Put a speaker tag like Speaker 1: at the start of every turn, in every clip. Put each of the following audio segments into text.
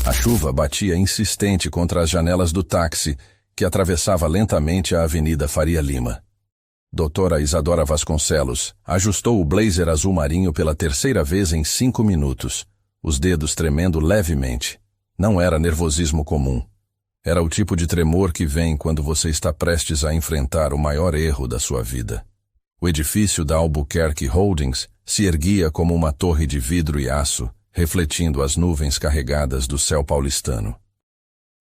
Speaker 1: A chuva batia insistente contra as janelas do táxi, que atravessava lentamente a Avenida Faria Lima. Doutora Isadora Vasconcelos ajustou o blazer azul marinho pela terceira vez em 5 minutos, os dedos tremendo levemente. Não era nervosismo comum. Era o tipo de tremor que vem quando você está prestes a enfrentar o maior erro da sua vida. O edifício da Albuquerque Holdings se erguia como uma torre de vidro e aço, refletindo as nuvens carregadas do céu paulistano.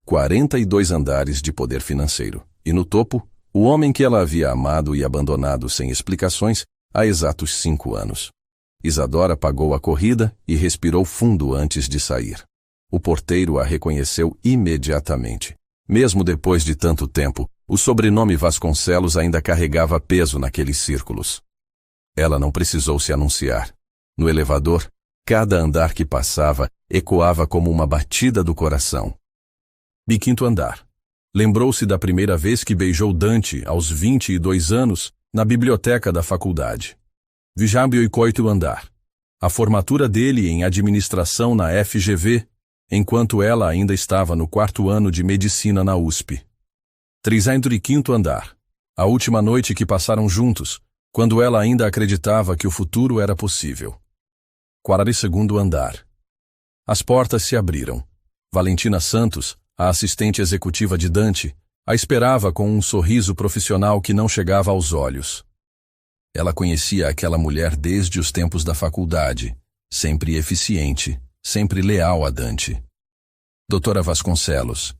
Speaker 1: 42 andares de poder financeiro. E no topo, o homem que ela havia amado e abandonado sem explicações há exatos 5 anos. Isadora pagou a corrida e respirou fundo antes de sair. O porteiro a reconheceu imediatamente. Mesmo depois de tanto tempo, o sobrenome Vasconcelos ainda carregava peso naqueles círculos. Ela não precisou se anunciar. No elevador, cada andar que passava ecoava como uma batida do coração. E 5º andar. Lembrou-se da primeira vez que beijou Dante, aos 22 anos, na biblioteca da faculdade. 28º andar. A formatura dele em administração na FGV, enquanto ela ainda estava no 4º ano de medicina na USP. 35º andar. A última noite que passaram juntos, quando ela ainda acreditava que o futuro era possível. 42º andar. As portas se abriram. Valentina Santos, a assistente executiva de Dante, a esperava com um sorriso profissional que não chegava aos olhos. Ela conhecia aquela mulher desde os tempos da faculdade, sempre eficiente, sempre leal a Dante. Doutora Vasconcelos,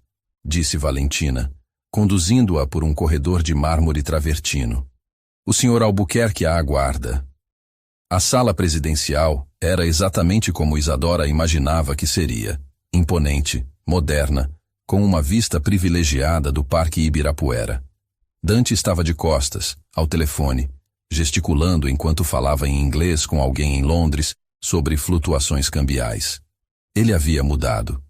Speaker 1: disse Valentina, conduzindo-a por um corredor de mármore travertino. O Sr. Albuquerque a aguarda. A sala presidencial era exatamente como Isadora imaginava que seria, imponente, moderna, com uma vista privilegiada do Parque Ibirapuera. Dante estava de costas, ao telefone, gesticulando enquanto falava em inglês com alguém em Londres sobre flutuações cambiais. Ele havia mudado.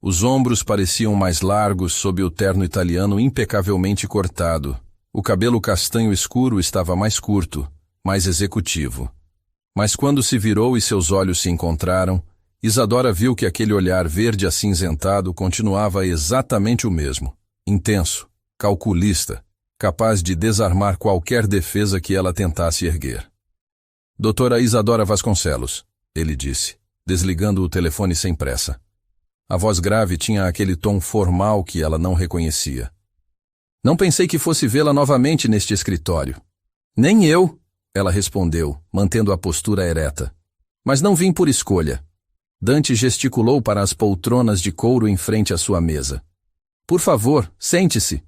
Speaker 1: Os ombros pareciam mais largos sob o terno italiano impecavelmente cortado. O cabelo castanho escuro estava mais curto, mais executivo. Mas quando se virou e seus olhos se encontraram, Isadora viu que aquele olhar verde acinzentado continuava exatamente o mesmo, intenso, calculista, capaz de desarmar qualquer defesa que ela tentasse erguer. Doutora Isadora Vasconcelos, ele disse, desligando o telefone sem pressa. A voz grave tinha aquele tom formal que ela não reconhecia. Não pensei que fosse vê-la novamente neste escritório. Nem eu, ela respondeu, mantendo a postura ereta. Mas não vim por escolha. Dante gesticulou para as poltronas de couro em frente à sua mesa. Por favor, sente-se.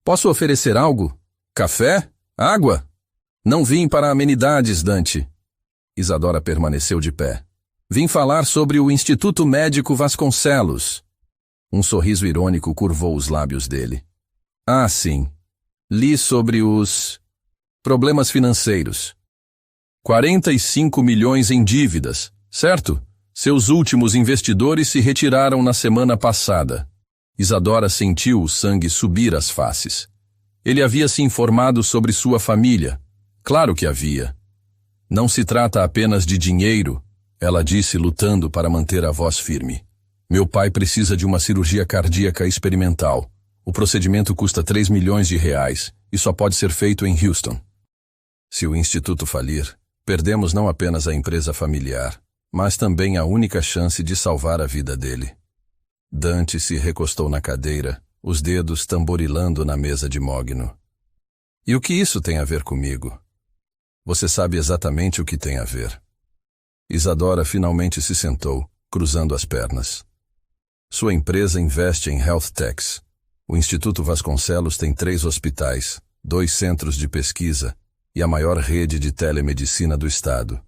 Speaker 1: Posso oferecer algo? Café? Água? Não vim para amenidades, Dante. Isadora permaneceu de pé. Vim falar sobre o Instituto Médico Vasconcelos. Um sorriso irônico curvou os lábios dele. Ah, sim. Li sobre os problemas financeiros. 45 milhões em dívidas, certo? Seus últimos investidores se retiraram na semana passada. Isadora sentiu o sangue subir às faces. Ele havia se informado sobre sua família. Claro que havia. Não se trata apenas de dinheiro, ela disse lutando para manter a voz firme. Meu pai precisa de uma cirurgia cardíaca experimental. O procedimento custa 3 milhões de reais e só pode ser feito em Houston. Se o instituto falir, perdemos não apenas a empresa familiar, mas também a única chance de salvar a vida dele. Dante se recostou na cadeira, os dedos tamborilando na mesa de mogno. E o que isso tem a ver comigo? Você sabe exatamente o que tem a ver. Isadora finalmente se sentou, cruzando as pernas. Sua empresa investe em health techs. O Instituto Vasconcelos tem 3 hospitais, 2 centros de pesquisa e a maior rede de telemedicina do estado.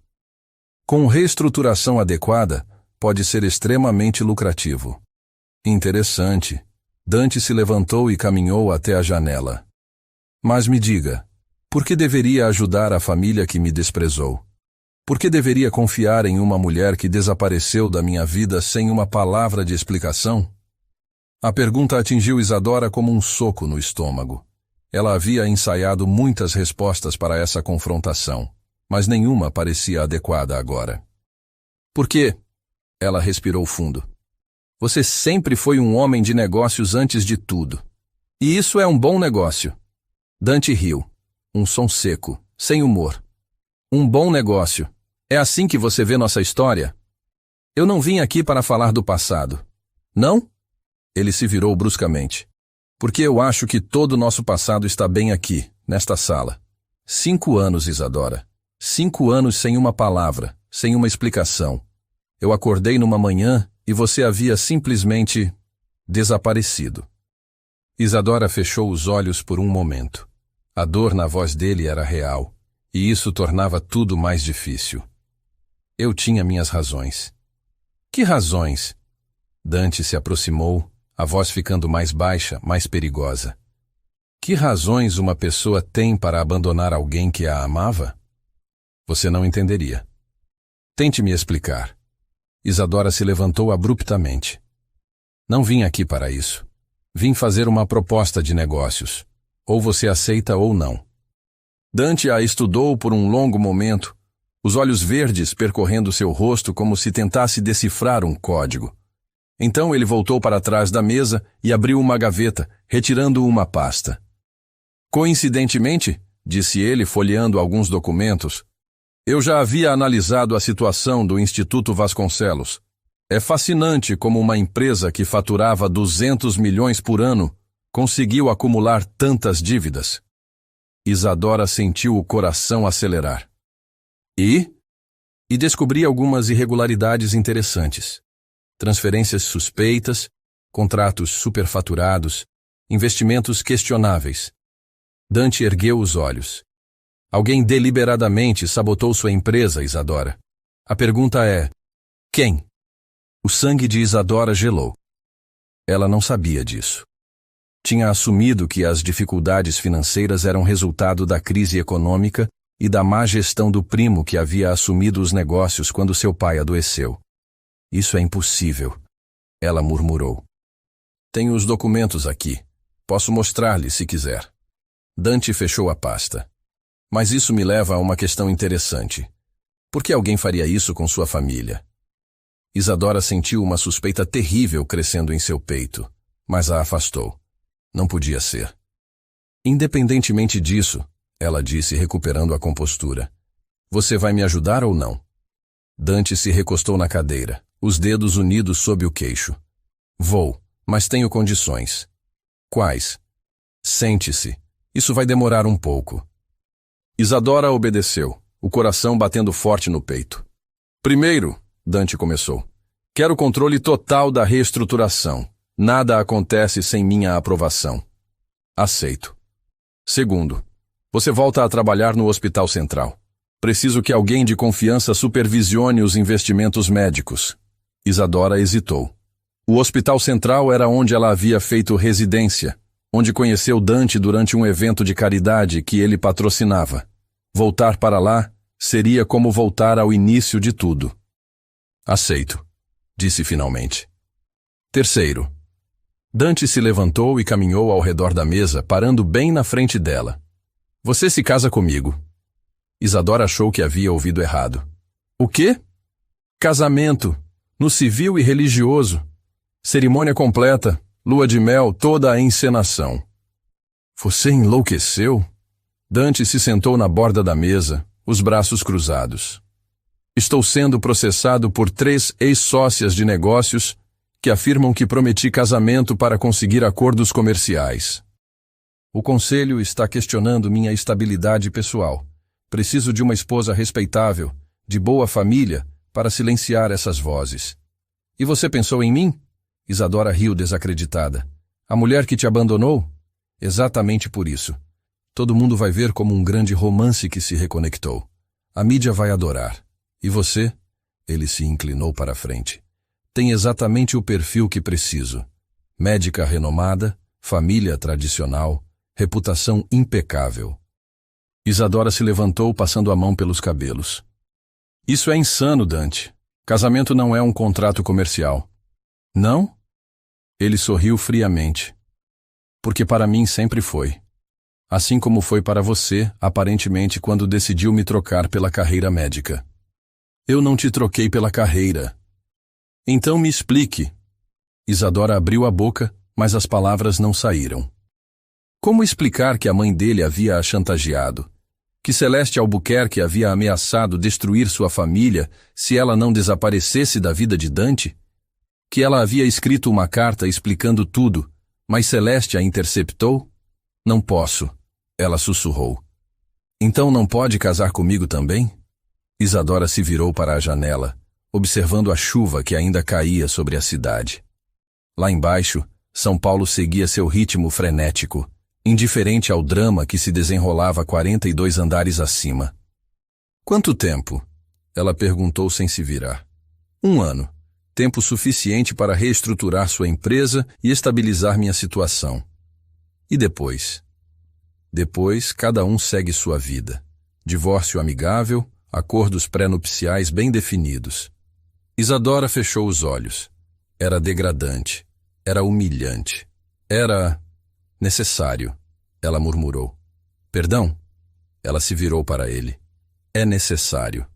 Speaker 1: Com reestruturação adequada, pode ser extremamente lucrativo. Interessante. Dante se levantou e caminhou até a janela. Mas me diga, por que deveria ajudar a família que me desprezou? Por que deveria confiar em uma mulher que desapareceu da minha vida sem uma palavra de explicação? A pergunta atingiu Isadora como um soco no estômago. Ela havia ensaiado muitas respostas para essa confrontação, mas nenhuma parecia adequada agora. Por quê? Ela respirou fundo. Você sempre foi um homem de negócios antes de tudo. E isso é um bom negócio. Dante riu. Um som seco, sem humor. Um bom negócio. É assim que você vê nossa história? Eu não vim aqui para falar do passado. Não? Ele se virou bruscamente. Porque eu acho que todo o nosso passado está bem aqui, nesta sala. 5 anos, Isadora. 5 anos sem uma palavra, sem uma explicação. Eu acordei numa manhã e você havia simplesmente desaparecido. Isadora fechou os olhos por um momento. A dor na voz dele era real, e isso tornava tudo mais difícil. Eu tinha minhas razões. Que razões? Dante se aproximou, a voz ficando mais baixa, mais perigosa. Que razões uma pessoa tem para abandonar alguém que a amava? Você não entenderia. Tente me explicar. Isadora se levantou abruptamente. Não vim aqui para isso. Vim fazer uma proposta de negócios. Ou você aceita ou não. Dante a estudou por um longo momento, os olhos verdes percorrendo seu rosto como se tentasse decifrar um código. Então ele voltou para trás da mesa e abriu uma gaveta, retirando uma pasta. Coincidentemente, disse ele folheando alguns documentos, eu já havia analisado a situação do Instituto Vasconcelos. É fascinante como uma empresa que faturava 200 milhões por ano conseguiu acumular tantas dívidas. Isadora sentiu o coração acelerar. E descobri algumas irregularidades interessantes. Transferências suspeitas, contratos superfaturados, investimentos questionáveis. Dante ergueu os olhos. Alguém deliberadamente sabotou sua empresa, Isadora. A pergunta é, quem? O sangue de Isadora gelou. Ela não sabia disso. Tinha assumido que as dificuldades financeiras eram resultado da crise econômica e da má gestão do primo que havia assumido os negócios quando seu pai adoeceu. Isso é impossível, ela murmurou. Tenho os documentos aqui. Posso mostrar-lhe se quiser. Dante fechou a pasta. Mas isso me leva a uma questão interessante. Por que alguém faria isso com sua família? Isadora sentiu uma suspeita terrível crescendo em seu peito, mas a afastou. Não podia ser. Independentemente disso, ela disse recuperando a compostura. Você vai me ajudar ou não? Dante se recostou na cadeira, os dedos unidos sob o queixo. Vou, mas tenho condições. Quais? Sente-se. Isso vai demorar um pouco. Isadora obedeceu, o coração batendo forte no peito. Primeiro, Dante começou, quero controle total da reestruturação. Nada acontece sem minha aprovação. Aceito. Segundo, você volta a trabalhar no Hospital Central. Preciso que alguém de confiança supervisione os investimentos médicos. Isadora hesitou. O Hospital Central era onde ela havia feito residência, onde conheceu Dante durante um evento de caridade que ele patrocinava. Voltar para lá seria como voltar ao início de tudo. Aceito, disse finalmente. Terceiro, Dante se levantou e caminhou ao redor da mesa, parando bem na frente dela. Você se casa comigo. Isadora achou que havia ouvido errado. O quê? Casamento, no civil e religioso. Cerimônia completa, lua de mel, toda a encenação. Você enlouqueceu? Dante se sentou na borda da mesa, os braços cruzados. Estou sendo processado por 3 ex-sócias de negócios que afirmam que prometi casamento para conseguir acordos comerciais. O conselho está questionando minha estabilidade pessoal. Preciso de uma esposa respeitável, de boa família, para silenciar essas vozes. E você pensou em mim? Isadora riu desacreditada. A mulher que te abandonou? Exatamente por isso. Todo mundo vai ver como um grande romance que se reconectou. A mídia vai adorar. E você? Ele se inclinou para a frente. Tem exatamente o perfil que preciso. Médica renomada, família tradicional, reputação impecável. Isadora se levantou passando a mão pelos cabelos. Isso é insano, Dante. Casamento não é um contrato comercial. Não? Ele sorriu friamente. Porque para mim sempre foi. Assim como foi para você, aparentemente, quando decidiu me trocar pela carreira médica. Eu não te troquei pela carreira. Então me explique. Isadora abriu a boca, mas as palavras não saíram. Como explicar que a mãe dele havia a chantageado? Que Celeste Albuquerque havia ameaçado destruir sua família se ela não desaparecesse da vida de Dante? Que ela havia escrito uma carta explicando tudo, mas Celeste a interceptou? Não posso, ela sussurrou. Então não pode casar comigo também? Isadora se virou para a janela, observando a chuva que ainda caía sobre a cidade. Lá embaixo, São Paulo seguia seu ritmo frenético, indiferente ao drama que se desenrolava 42 andares acima. Quanto tempo? Ela perguntou sem se virar. 1 ano. Tempo suficiente para reestruturar sua empresa e estabilizar minha situação. E depois? Depois, cada um segue sua vida. Divórcio amigável, acordos pré-nupciais bem definidos. Isadora fechou os olhos. Era degradante. Era humilhante. Era necessário, ela murmurou. Perdão? Ela se virou para ele. É necessário.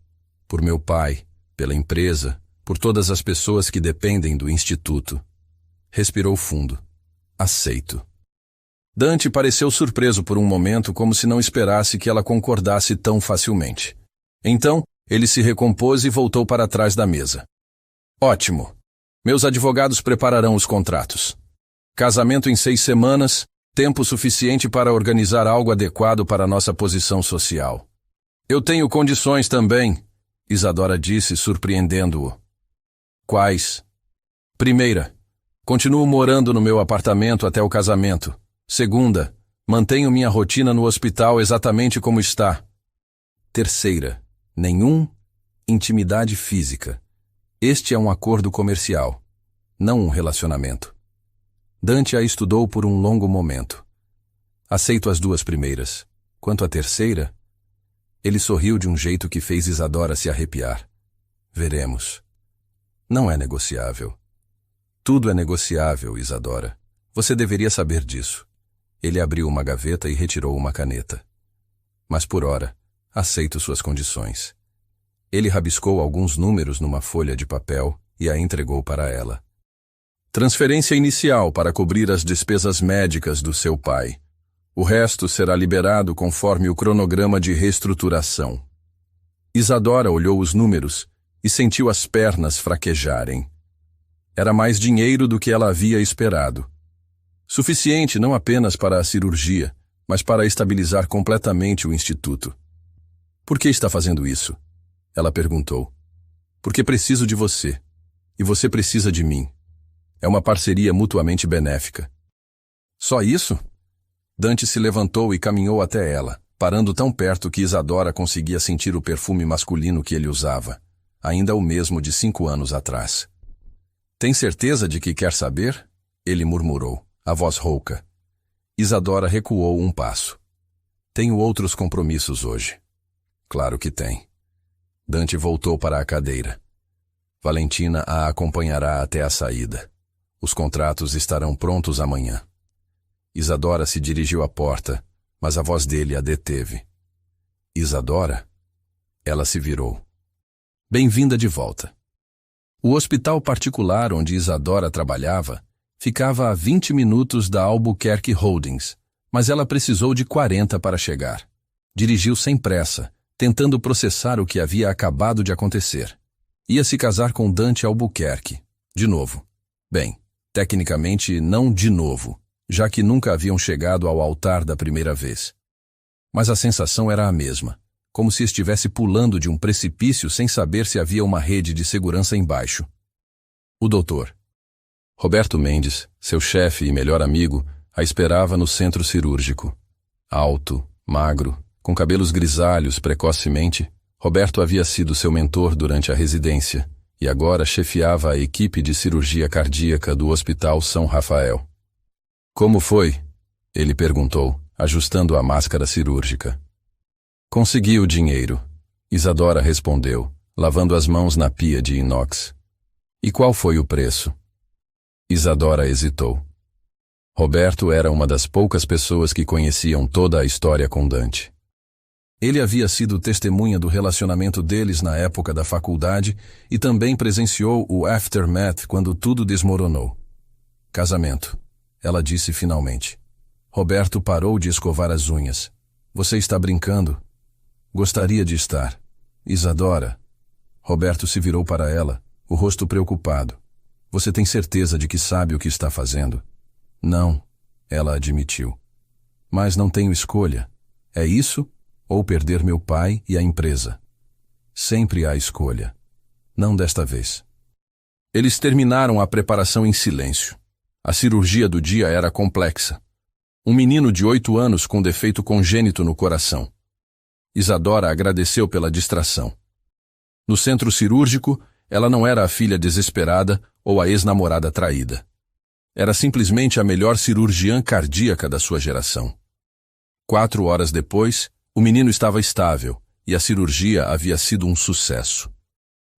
Speaker 1: Por meu pai, pela empresa, por todas as pessoas que dependem do instituto. Respirou fundo. Aceito. Dante pareceu surpreso por um momento, como se não esperasse que ela concordasse tão facilmente. Então, ele se recompôs e voltou para trás da mesa. Ótimo. Meus advogados prepararão os contratos. Casamento em 6 semanas, tempo suficiente para organizar algo adequado para nossa posição social. Eu tenho condições também, Isadora disse, surpreendendo-o. Quais? Primeira, continuo morando no meu apartamento até o casamento. Segunda, mantenho minha rotina no hospital exatamente como está. Terceira, intimidade física. Este é um acordo comercial, não um relacionamento. Dante a estudou por um longo momento. Aceito as 2 primeiras. Quanto à terceira, ele sorriu de um jeito que fez Isadora se arrepiar. Veremos. Não é negociável. Tudo é negociável, Isadora. Você deveria saber disso. Ele abriu uma gaveta e retirou uma caneta. Mas por ora, aceito suas condições. Ele rabiscou alguns números numa folha de papel e a entregou para ela. Transferência inicial para cobrir as despesas médicas do seu pai. O resto será liberado conforme o cronograma de reestruturação. Isadora olhou os números e sentiu as pernas fraquejarem. Era mais dinheiro do que ela havia esperado. Suficiente não apenas para a cirurgia, mas para estabilizar completamente o instituto. Por que está fazendo isso? Ela perguntou. Porque preciso de você. E você precisa de mim. É uma parceria mutuamente benéfica. Só isso? Dante se levantou e caminhou até ela, parando tão perto que Isadora conseguia sentir o perfume masculino que ele usava, ainda o mesmo de 5 anos atrás. Tem certeza de que quer saber? Ele murmurou, a voz rouca. Isadora recuou um passo. Tenho outros compromissos hoje. Claro que tem. Dante voltou para a cadeira. Valentina a acompanhará até a saída. Os contratos estarão prontos amanhã. Isadora se dirigiu à porta, mas a voz dele a deteve. Isadora? Ela se virou. Bem-vinda de volta. O hospital particular onde Isadora trabalhava ficava a 20 minutos da Albuquerque Holdings, mas ela precisou de 40 para chegar. Dirigiu sem pressa, tentando processar o que havia acabado de acontecer. Ia se casar com Dante Albuquerque. De novo. Bem, tecnicamente não de novo, já que nunca haviam chegado ao altar da primeira vez. Mas a sensação era a mesma, como se estivesse pulando de um precipício sem saber se havia uma rede de segurança embaixo. O doutor Roberto Mendes, seu chefe e melhor amigo, a esperava no centro cirúrgico. Alto, magro, com cabelos grisalhos precocemente, Roberto havia sido seu mentor durante a residência e agora chefiava a equipe de cirurgia cardíaca do Hospital São Rafael. Como foi? Ele perguntou, ajustando a máscara cirúrgica. Consegui o dinheiro, Isadora respondeu, lavando as mãos na pia de inox. E qual foi o preço? Isadora hesitou. Roberto era uma das poucas pessoas que conheciam toda a história com Dante. Ele havia sido testemunha do relacionamento deles na época da faculdade e também presenciou o aftermath quando tudo desmoronou. Casamento, ela disse finalmente. Roberto parou de escovar as unhas. Você está brincando? Gostaria de estar. Isadora. Roberto se virou para ela, o rosto preocupado. Você tem certeza de que sabe o que está fazendo? Não, ela admitiu. Mas não tenho escolha. É isso ou perder meu pai e a empresa? Sempre há escolha. Não desta vez. Eles terminaram a preparação em silêncio. A cirurgia do dia era complexa. Um menino de 8 anos com defeito congênito no coração. Isadora agradeceu pela distração. No centro cirúrgico, ela não era a filha desesperada ou a ex-namorada traída. Era simplesmente a melhor cirurgiã cardíaca da sua geração. 4 horas depois, o menino estava estável e a cirurgia havia sido um sucesso.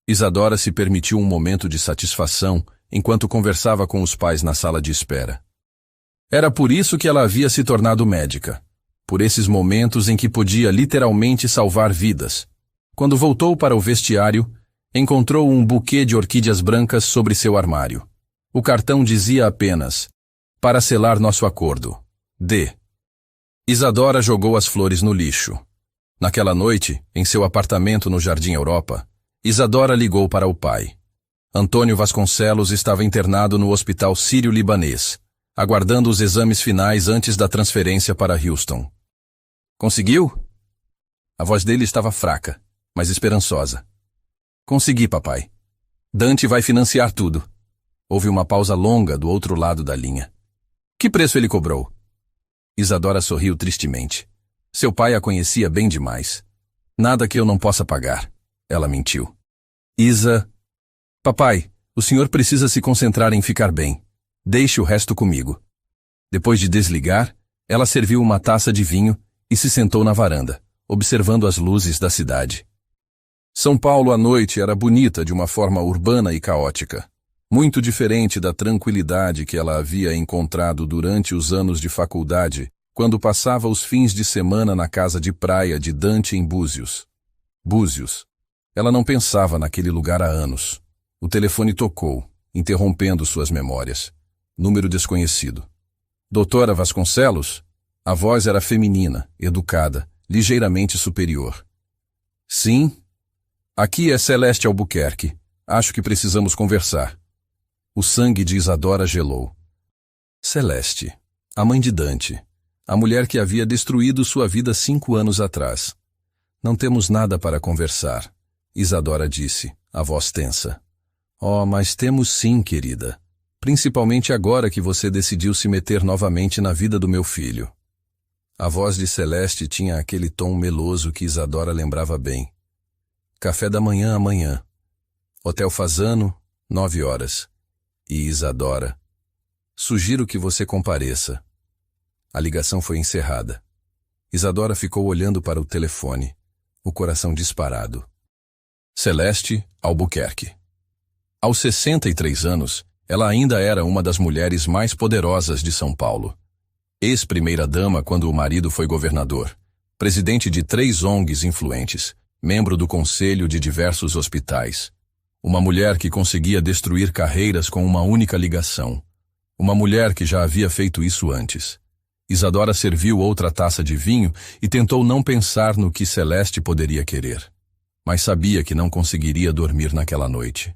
Speaker 1: Isadora se permitiu um momento de satisfação enquanto conversava com os pais na sala de espera. Era por isso que ela havia se tornado médica. Por esses momentos em que podia literalmente salvar vidas. Quando voltou para o vestiário, encontrou um buquê de orquídeas brancas sobre seu armário. O cartão dizia apenas, para selar nosso acordo. D. Isadora jogou as flores no lixo. Naquela noite, em seu apartamento no Jardim Europa, Isadora ligou para o pai. Antônio Vasconcelos estava internado no Hospital Sírio-Libanês, aguardando os exames finais antes da transferência para Houston. Conseguiu? A voz dele estava fraca, mas esperançosa. Consegui, papai. Dante vai financiar tudo. Houve uma pausa longa do outro lado da linha. Que preço ele cobrou? Isadora sorriu tristemente. Seu pai a conhecia bem demais. Nada que eu não possa pagar. Ela mentiu. Papai, o senhor precisa se concentrar em ficar bem. Deixe o resto comigo. Depois de desligar, ela serviu uma taça de vinho e se sentou na varanda, observando as luzes da cidade. São Paulo à noite era bonita de uma forma urbana e caótica, muito diferente da tranquilidade que ela havia encontrado durante os anos de faculdade, quando passava os fins de semana na casa de praia de Dante em Búzios. Búzios. Ela não pensava naquele lugar há anos. O telefone tocou, interrompendo suas memórias. Número desconhecido. Doutora Vasconcelos? A voz era feminina, educada, ligeiramente superior. Sim? Aqui é Celeste Albuquerque. Acho que precisamos conversar. O sangue de Isadora gelou. Celeste, a mãe de Dante, a mulher que havia destruído sua vida 5 anos atrás. Não temos nada para conversar, Isadora disse, a voz tensa. Oh, mas temos sim, querida. Principalmente agora que você decidiu se meter novamente na vida do meu filho. A voz de Celeste tinha aquele tom meloso que Isadora lembrava bem. Café da manhã amanhã. Hotel Fasano, 9 horas. E Isadora. Sugiro que você compareça. A ligação foi encerrada. Isadora ficou olhando para o telefone, o coração disparado. Celeste Albuquerque. Aos 63 anos, ela ainda era uma das mulheres mais poderosas de São Paulo. Ex-primeira-dama quando o marido foi governador, presidente de 3 ONGs influentes, membro do conselho de diversos hospitais. Uma mulher que conseguia destruir carreiras com uma única ligação. Uma mulher que já havia feito isso antes. Isadora serviu outra taça de vinho e tentou não pensar no que Celeste poderia querer. Mas sabia que não conseguiria dormir naquela noite.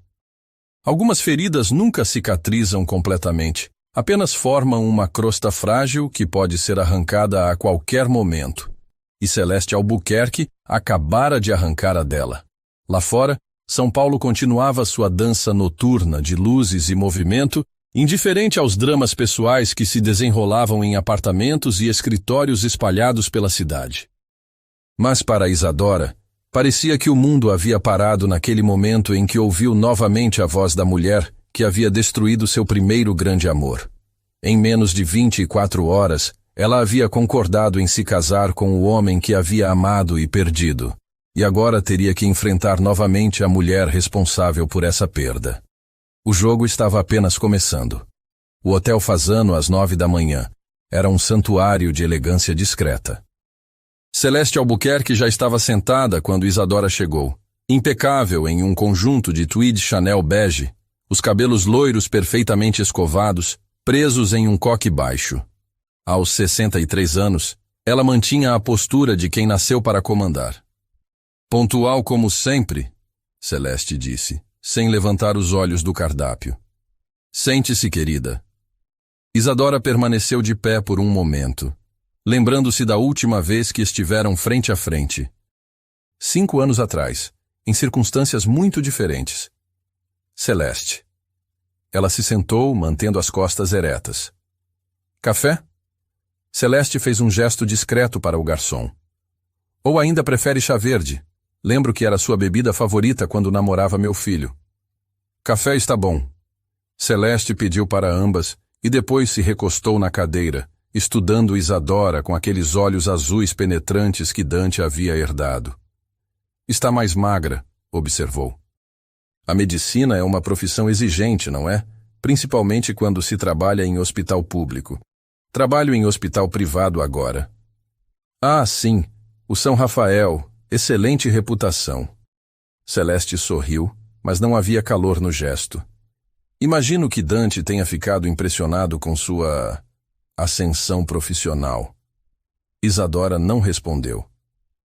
Speaker 1: Algumas feridas nunca cicatrizam completamente, apenas formam uma crosta frágil que pode ser arrancada a qualquer momento. E Celeste Albuquerque acabara de arrancar a dela. Lá fora, São Paulo continuava sua dança noturna de luzes e movimento, indiferente aos dramas pessoais que se desenrolavam em apartamentos e escritórios espalhados pela cidade. Mas para Isadora, parecia que o mundo havia parado naquele momento em que ouviu novamente a voz da mulher que havia destruído seu primeiro grande amor. Em menos de 24 horas, ela havia concordado em se casar com o homem que havia amado e perdido, e agora teria que enfrentar novamente a mulher responsável por essa perda. O jogo estava apenas começando. O Hotel Fasano às 9 da manhã era um santuário de elegância discreta. Celeste Albuquerque já estava sentada quando Isadora chegou, impecável em um conjunto de tweed Chanel bege, os cabelos loiros perfeitamente escovados, presos em um coque baixo. Aos 63 anos, ela mantinha a postura de quem nasceu para comandar. Pontual como sempre, Celeste disse, sem levantar os olhos do cardápio. Sente-se, querida. Isadora permaneceu de pé por um momento, lembrando-se da última vez que estiveram frente a frente. 5 anos atrás, em circunstâncias muito diferentes. Celeste. Ela se sentou, mantendo as costas eretas. Café? Celeste fez um gesto discreto para o garçom. Ou ainda prefere chá verde? Lembro que era sua bebida favorita quando namorava meu filho. Café está bom. Celeste pediu para ambas e depois se recostou na cadeira, estudando Isadora com aqueles olhos azuis penetrantes que Dante havia herdado. Está mais magra, observou. A medicina é uma profissão exigente, não é? Principalmente quando se trabalha em hospital público. Trabalho em hospital privado agora. Ah, sim, o São Rafael, excelente reputação. Celeste sorriu, mas não havia calor no gesto. Imagino que Dante tenha ficado impressionado com sua ascensão profissional. Isadora não respondeu.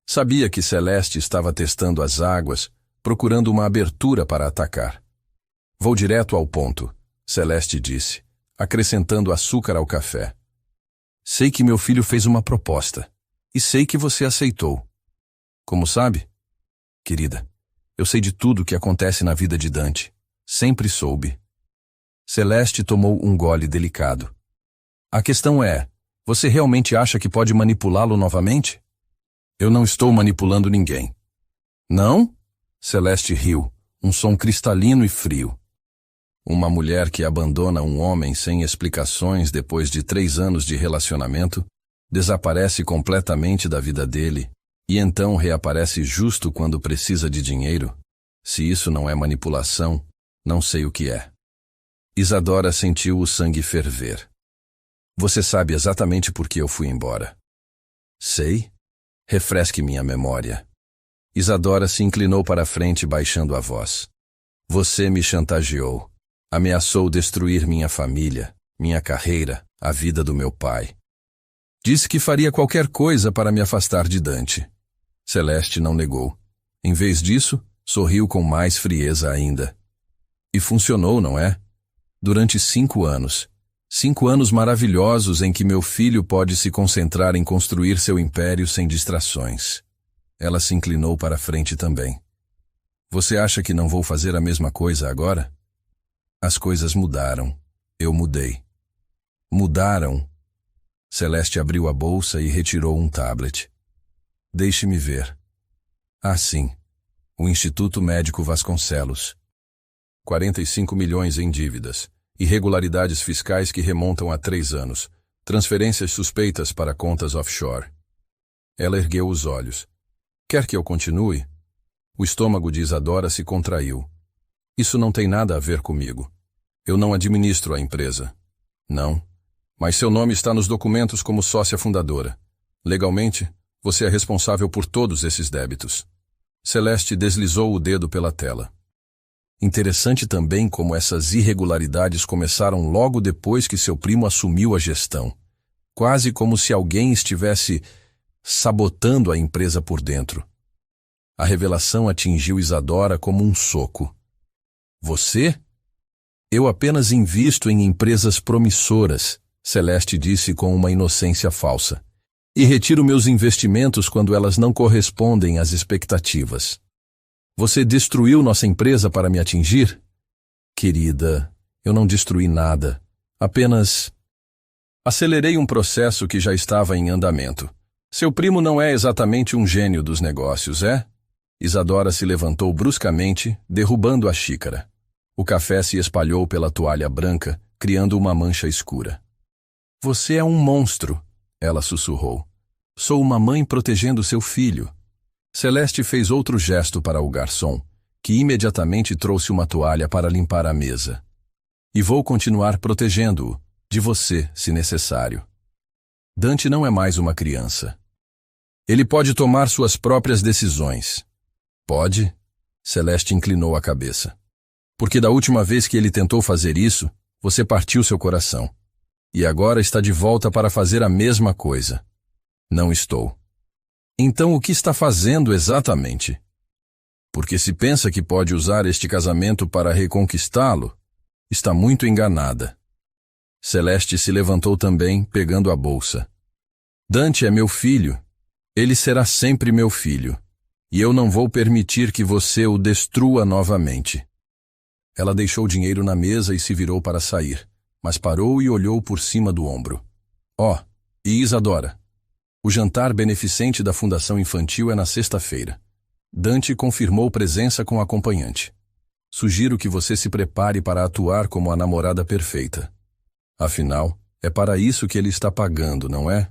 Speaker 1: Sabia que Celeste estava testando as águas, procurando uma abertura para atacar. Vou direto ao ponto, Celeste disse, acrescentando açúcar ao café. Sei que meu filho fez uma proposta, e sei que você aceitou. Como sabe? Querida, eu sei de tudo o que acontece na vida de Dante. Sempre soube. Celeste tomou um gole delicado. A questão é, você realmente acha que pode manipulá-lo novamente? Eu não estou manipulando ninguém. Não? Celeste riu, um som cristalino e frio. Uma mulher que abandona um homem sem explicações depois de 3 anos de relacionamento, desaparece completamente da vida dele e então reaparece justo quando precisa de dinheiro. Se isso não é manipulação, não sei o que é. Isadora sentiu o sangue ferver. Você sabe exatamente por que eu fui embora. Sei? Refresque minha memória. Isadora se inclinou para a frente baixando a voz. Você me chantageou. Ameaçou destruir minha família, minha carreira, a vida do meu pai. Disse que faria qualquer coisa para me afastar de Dante. Celeste não negou. Em vez disso, sorriu com mais frieza ainda. E funcionou, não é? Durante 5 anos. 5 anos maravilhosos em que meu filho pode se concentrar em construir seu império sem distrações. Ela se inclinou para a frente também. Você acha que não vou fazer a mesma coisa agora? As coisas mudaram. Eu mudei. Mudaram? Celeste abriu a bolsa e retirou um tablet. Deixe-me ver. Ah, sim. O Instituto Médico Vasconcelos. 45 milhões em dívidas. Irregularidades fiscais que remontam a 3 anos. Transferências suspeitas para contas offshore. Ela ergueu os olhos. Quer que eu continue? O estômago de Isadora se contraiu. Isso não tem nada a ver comigo. Eu não administro a empresa. Não. Mas seu nome está nos documentos como sócia fundadora. Legalmente, você é responsável por todos esses débitos. Celeste deslizou o dedo pela tela. Interessante também como essas irregularidades começaram logo depois que seu primo assumiu a gestão. Quase como se alguém estivesse sabotando a empresa por dentro. A revelação atingiu Isadora como um soco. Você? Eu apenas invisto em empresas promissoras, Celeste disse com uma inocência falsa. E retiro meus investimentos quando elas não correspondem às expectativas. Você destruiu nossa empresa para me atingir? Querida, eu não destruí nada. Apenas acelerei um processo que já estava em andamento. Seu primo não é exatamente um gênio dos negócios, é? Isadora se levantou bruscamente, derrubando a xícara. O café se espalhou pela toalha branca, criando uma mancha escura. Você é um monstro, ela sussurrou. Sou uma mãe protegendo seu filho. Celeste fez outro gesto para o garçom, que imediatamente trouxe uma toalha para limpar a mesa. E vou continuar protegendo-o, de você, se necessário. Dante não é mais uma criança. Ele pode tomar suas próprias decisões. Pode? Celeste inclinou a cabeça. Porque da última vez que ele tentou fazer isso, você partiu seu coração. e agora está de volta para fazer a mesma coisa. Não estou. Então o que está fazendo exatamente? Porque se pensa que pode usar este casamento para reconquistá-lo, está muito enganada. Celeste se levantou também, pegando a bolsa. Dante é meu filho. Ele será sempre meu filho. E eu não vou permitir que você o destrua novamente. Ela deixou o dinheiro na mesa e se virou para sair, mas parou e olhou por cima do ombro. Oh, e Isadora? O jantar beneficente da Fundação Infantil é na sexta-feira. Dante confirmou presença com acompanhante. Sugiro que você se prepare para atuar como a namorada perfeita. Afinal, é para isso que ele está pagando, não é?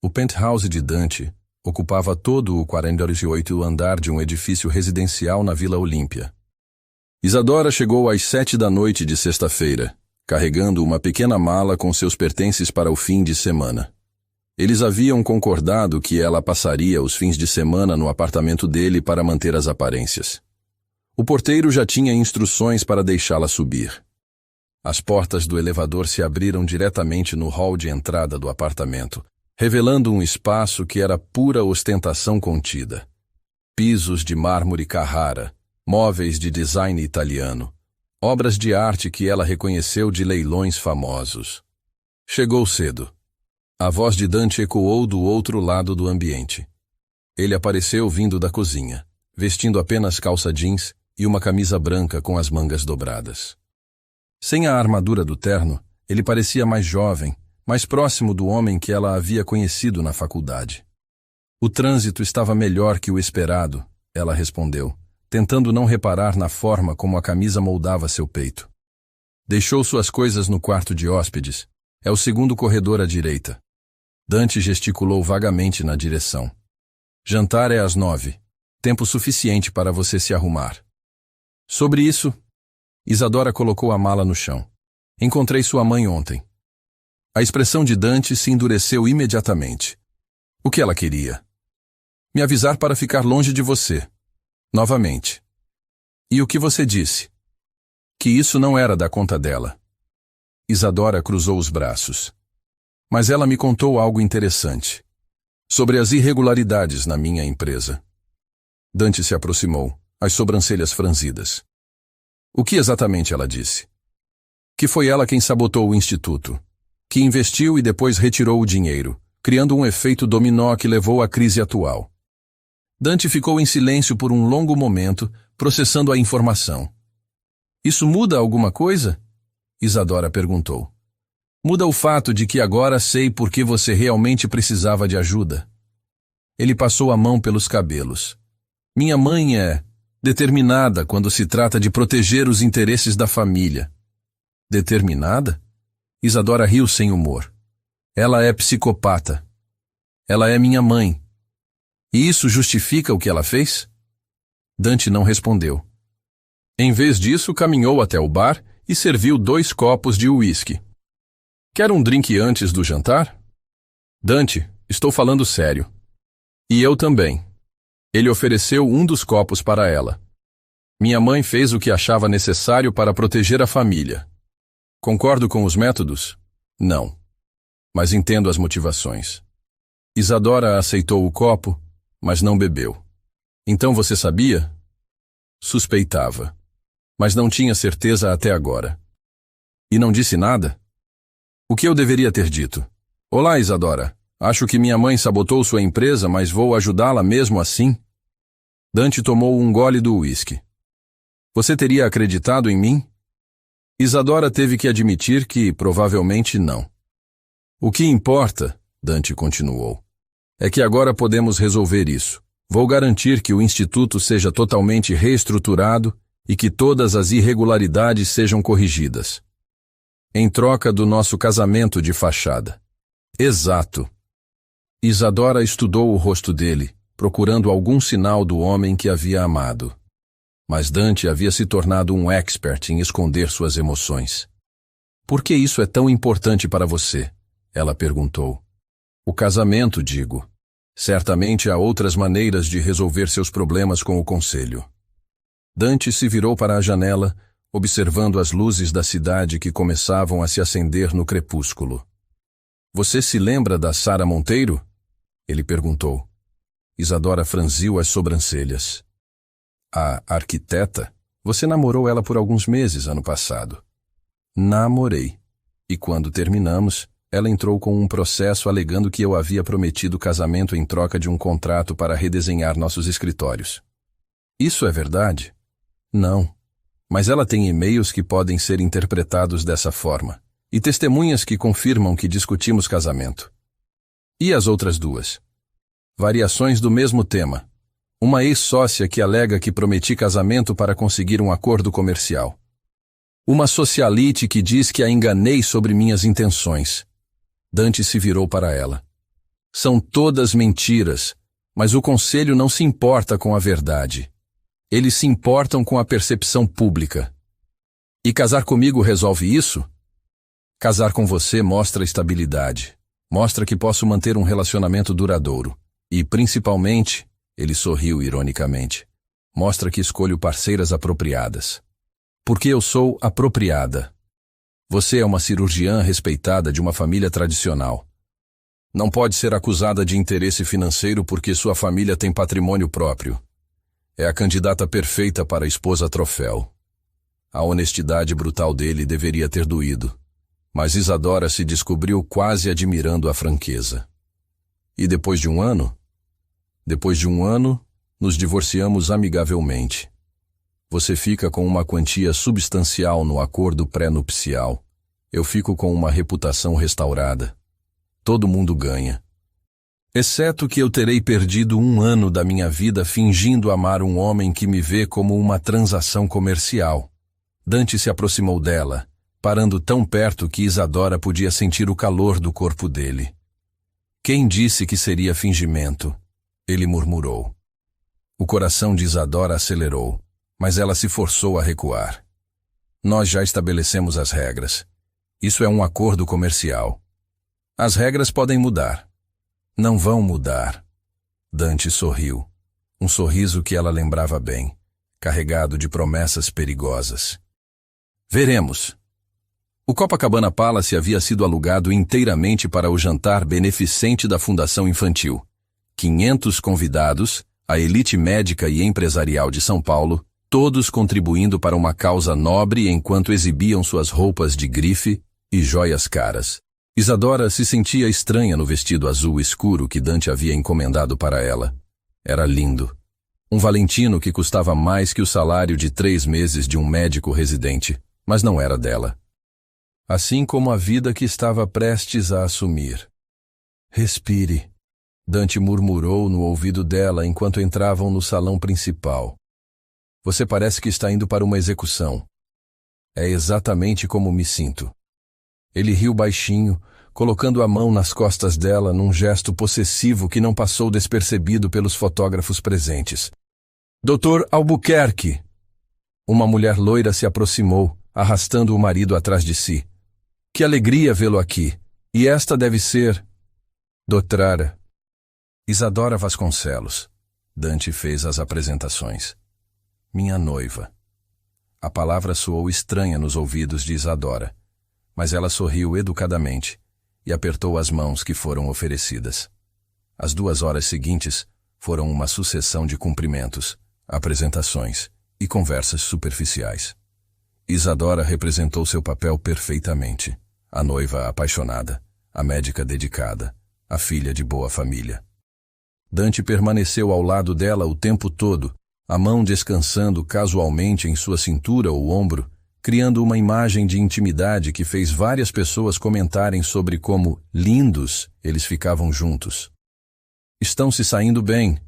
Speaker 1: O penthouse de Dante ocupava todo o 48º andar de um edifício residencial na Vila Olímpia. Isadora chegou às 7 da noite de sexta-feira, carregando uma pequena mala com seus pertences para o fim de semana. Eles haviam concordado que ela passaria os fins de semana no apartamento dele para manter as aparências. O porteiro já tinha instruções para deixá-la subir. As portas do elevador se abriram diretamente no hall de entrada do apartamento, revelando um espaço que era pura ostentação contida. Pisos de mármore Carrara, móveis de design italiano, obras de arte que ela reconheceu de leilões famosos. Chegou cedo. A voz de Dante ecoou do outro lado do ambiente. Ele apareceu vindo da cozinha, vestindo apenas calça jeans e uma camisa branca com as mangas dobradas. Sem a armadura do terno, ele parecia mais jovem, mais próximo do homem que ela havia conhecido na faculdade. O trânsito estava melhor que o esperado, ela respondeu, tentando não reparar na forma como a camisa moldava seu peito. Deixou suas coisas no quarto de hóspedes. É o segundo corredor à direita. Dante gesticulou vagamente na direção. Jantar é às 9. Tempo suficiente para você se arrumar. Sobre isso, Isadora colocou a mala no chão. Encontrei sua mãe ontem. A expressão de Dante se endureceu imediatamente. O que ela queria? Me avisar para ficar longe de você. Novamente. E o que você disse? Que isso não era da conta dela. Isadora cruzou os braços. Mas ela me contou algo interessante. Sobre as irregularidades na minha empresa. Dante se aproximou, as sobrancelhas franzidas. O que exatamente ela disse? Que foi ela quem sabotou o instituto, que investiu e depois retirou o dinheiro, criando um efeito dominó que levou à crise atual. Dante ficou em silêncio por um longo momento, processando a informação. Isso muda alguma coisa? Isadora perguntou. Muda o fato de que agora sei por que você realmente precisava de ajuda. Ele passou a mão pelos cabelos. Minha mãe é determinada quando se trata de proteger os interesses da família. Determinada? Isadora riu sem humor. Ela é psicopata. Ela é minha mãe. E isso justifica o que ela fez? Dante não respondeu. Em vez disso, caminhou até o bar e serviu 2 copos de uísque. Quer um drink antes do jantar? Dante, estou falando sério. E eu também. Ele ofereceu um dos copos para ela. Minha mãe fez o que achava necessário para proteger a família. Concordo com os métodos? Não. Mas entendo as motivações. Isadora aceitou o copo, mas não bebeu. Então você sabia? Suspeitava. Mas não tinha certeza até agora. E não disse nada? O que eu deveria ter dito? Olá, Isadora. Acho que minha mãe sabotou sua empresa, mas vou ajudá-la mesmo assim? Dante tomou um gole do uísque. Você teria acreditado em mim? Isadora teve que admitir que provavelmente não. O que importa, Dante continuou, é que agora podemos resolver isso. Vou garantir que o instituto seja totalmente reestruturado e que todas as irregularidades sejam corrigidas. Em troca do nosso casamento de fachada. Exato. Isadora estudou o rosto dele, procurando algum sinal do homem que havia amado. Mas Dante havia se tornado um expert em esconder suas emoções. Por que isso é tão importante para você? Ela perguntou. O casamento, digo. Certamente há outras maneiras de resolver seus problemas com o conselho. Dante se virou para a janela, observando as luzes da cidade que começavam a se acender no crepúsculo. Você se lembra da Sara Monteiro? Ele perguntou. Isadora franziu as sobrancelhas. A arquiteta? Você namorou ela por alguns meses ano passado. Namorei. E quando terminamos, ela entrou com um processo alegando que eu havia prometido casamento em troca de um contrato para redesenhar nossos escritórios. Isso é verdade? Não. Mas ela tem e-mails que podem ser interpretados dessa forma, e testemunhas que confirmam que discutimos casamento. E as outras duas? Variações do mesmo tema. Uma ex-sócia que alega que prometi casamento para conseguir um acordo comercial. Uma socialite que diz que a enganei sobre minhas intenções. Dante se virou para ela. São todas mentiras, mas o conselho não se importa com a verdade. Eles se importam com a percepção pública. E casar comigo resolve isso? Casar com você mostra estabilidade. Mostra que posso manter um relacionamento duradouro. E, principalmente, ele sorriu ironicamente, mostra que escolho parceiras apropriadas. Porque eu sou apropriada. Você é uma cirurgiã respeitada de uma família tradicional. Não pode ser acusada de interesse financeiro porque sua família tem patrimônio próprio. É a candidata perfeita para a esposa troféu. A honestidade brutal dele deveria ter doído, mas Isadora se descobriu quase admirando a franqueza. E depois de um ano? Depois de um ano, nos divorciamos amigavelmente. Você fica com uma quantia substancial no acordo pré-nupcial. Eu fico com uma reputação restaurada. Todo mundo ganha. Exceto que eu terei perdido um ano da minha vida fingindo amar um homem que me vê como uma transação comercial. Dante se aproximou dela, parando tão perto que Isadora podia sentir o calor do corpo dele. Quem disse que seria fingimento? Ele murmurou. O coração de Isadora acelerou, mas ela se forçou a recuar. Nós já estabelecemos as regras. Isso é um acordo comercial. As regras podem mudar. Não vão mudar. Dante sorriu. Um sorriso que ela lembrava bem, carregado de promessas perigosas. Veremos. O Copacabana Palace havia sido alugado inteiramente para o jantar beneficente da Fundação Infantil. 500 convidados, a elite médica e empresarial de São Paulo, todos contribuindo para uma causa nobre enquanto exibiam suas roupas de grife e joias caras. Isadora se sentia estranha no vestido azul escuro que Dante havia encomendado para ela. Era lindo. Um Valentino que custava mais que o salário de 3 meses de um médico residente, mas não era dela. Assim como a vida que estava prestes a assumir. Respire. Dante murmurou no ouvido dela enquanto entravam no salão principal. Você parece que está indo para uma execução. É exatamente como me sinto. Ele riu baixinho, colocando a mão nas costas dela num gesto possessivo que não passou despercebido pelos fotógrafos presentes. Dr. Albuquerque! Uma mulher loira se aproximou, arrastando o marido atrás de si. Que alegria vê-lo aqui! E esta deve ser... Doutora Isadora Vasconcelos. Dante fez as apresentações. Minha noiva. A palavra soou estranha nos ouvidos de Isadora, mas ela sorriu educadamente e apertou as mãos que foram oferecidas. As 2 horas seguintes foram uma sucessão de cumprimentos, apresentações e conversas superficiais. Isadora representou seu papel perfeitamente. A noiva apaixonada, a médica dedicada, a filha de boa família. Dante permaneceu ao lado dela o tempo todo, a mão descansando casualmente em sua cintura ou ombro, criando uma imagem de intimidade que fez várias pessoas comentarem sobre como lindos eles ficavam juntos. Estão se saindo bem,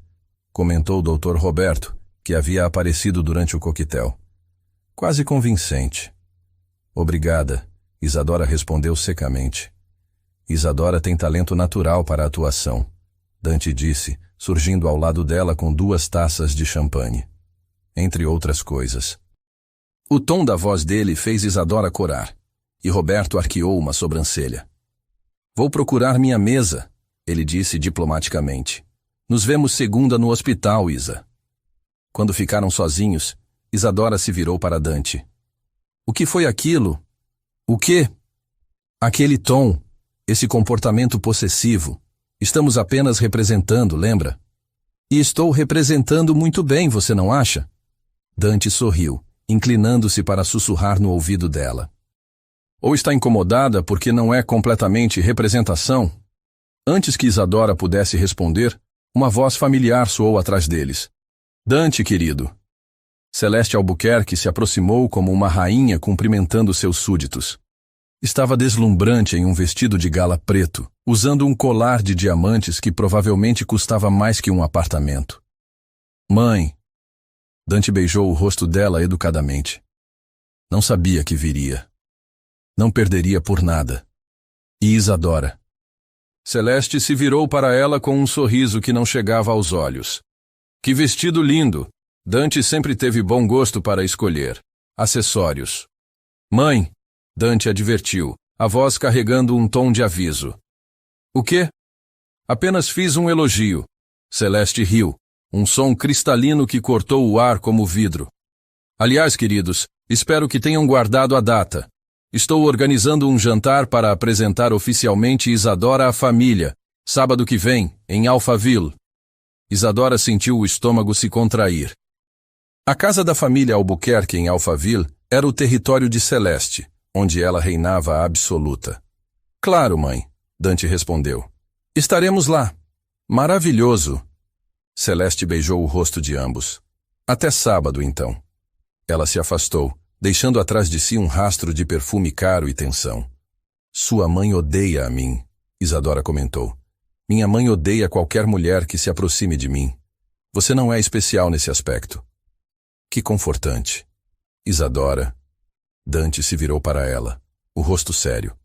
Speaker 1: comentou o Dr. Roberto, que havia aparecido durante o coquetel. Quase convincente. Obrigada, Isadora respondeu secamente. Isadora tem talento natural para a atuação, Dante disse, surgindo ao lado dela com 2 taças de champanhe. Entre outras coisas. O tom da voz dele fez Isadora corar, e Roberto arqueou uma sobrancelha. Vou procurar minha mesa, ele disse diplomaticamente. Nos vemos segunda no hospital, Isa. Quando ficaram sozinhos, Isadora se virou para Dante. O que foi aquilo? O quê? Aquele tom. Esse comportamento possessivo. Estamos apenas representando, lembra? E estou representando muito bem, você não acha? Dante sorriu, inclinando-se para sussurrar no ouvido dela. Ou está incomodada porque não é completamente representação? Antes que Isadora pudesse responder, uma voz familiar soou atrás deles. Dante, querido. Celeste Albuquerque se aproximou como uma rainha cumprimentando seus súditos. Estava deslumbrante em um vestido de gala preto, usando um colar de diamantes que provavelmente custava mais que um apartamento. Mãe. Dante beijou o rosto dela educadamente. Não sabia que viria. Não perderia por nada. E Isadora? Celeste se virou para ela com um sorriso que não chegava aos olhos. Que vestido lindo! Dante sempre teve bom gosto para escolher. Acessórios. Mãe! Dante advertiu, a voz carregando um tom de aviso. O quê? Apenas fiz um elogio. Celeste riu, um som cristalino que cortou o ar como vidro. Aliás, queridos, espero que tenham guardado a data. Estou organizando um jantar para apresentar oficialmente Isadora à família, sábado que vem, em Alphaville. Isadora sentiu o estômago se contrair. A casa da família Albuquerque em Alphaville era o território de Celeste, onde ela reinava absoluta. Claro, mãe, Dante respondeu. Estaremos lá. Maravilhoso. Celeste beijou o rosto de ambos. Até sábado, então. Ela se afastou, deixando atrás de si um rastro de perfume caro e tensão. Sua mãe odeia a mim, Isadora comentou. Minha mãe odeia qualquer mulher que se aproxime de mim. Você não é especial nesse aspecto. Que confortante. Isadora. Dante se virou para ela, o rosto sério.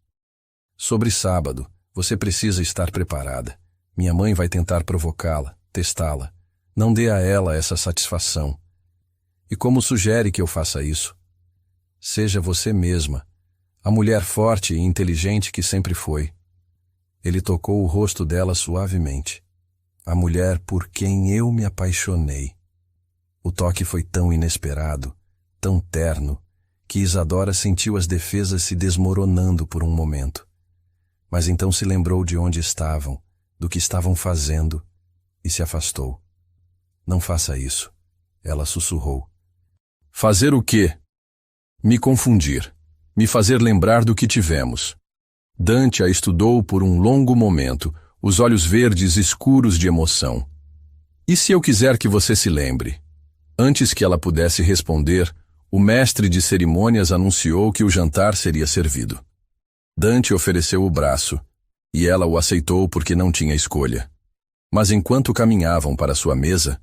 Speaker 1: Sobre sábado, você precisa estar preparada. Minha mãe vai tentar provocá-la, testá-la. Não dê a ela essa satisfação. E como sugere que eu faça isso? Seja você mesma, a mulher forte e inteligente que sempre foi. Ele tocou o rosto dela suavemente. A mulher por quem eu me apaixonei. O toque foi tão inesperado, tão terno, que Isadora sentiu as defesas se desmoronando por um momento. Mas então se lembrou de onde estavam, do que estavam fazendo, e se afastou. Não faça isso, ela sussurrou. Fazer o quê? Me confundir, me fazer lembrar do que tivemos. Dante a estudou por um longo momento, os olhos verdes escuros de emoção. E se eu quiser que você se lembre? Antes que ela pudesse responder, o mestre de cerimônias anunciou que o jantar seria servido. Dante ofereceu o braço, e ela o aceitou porque não tinha escolha. Mas enquanto caminhavam para sua mesa,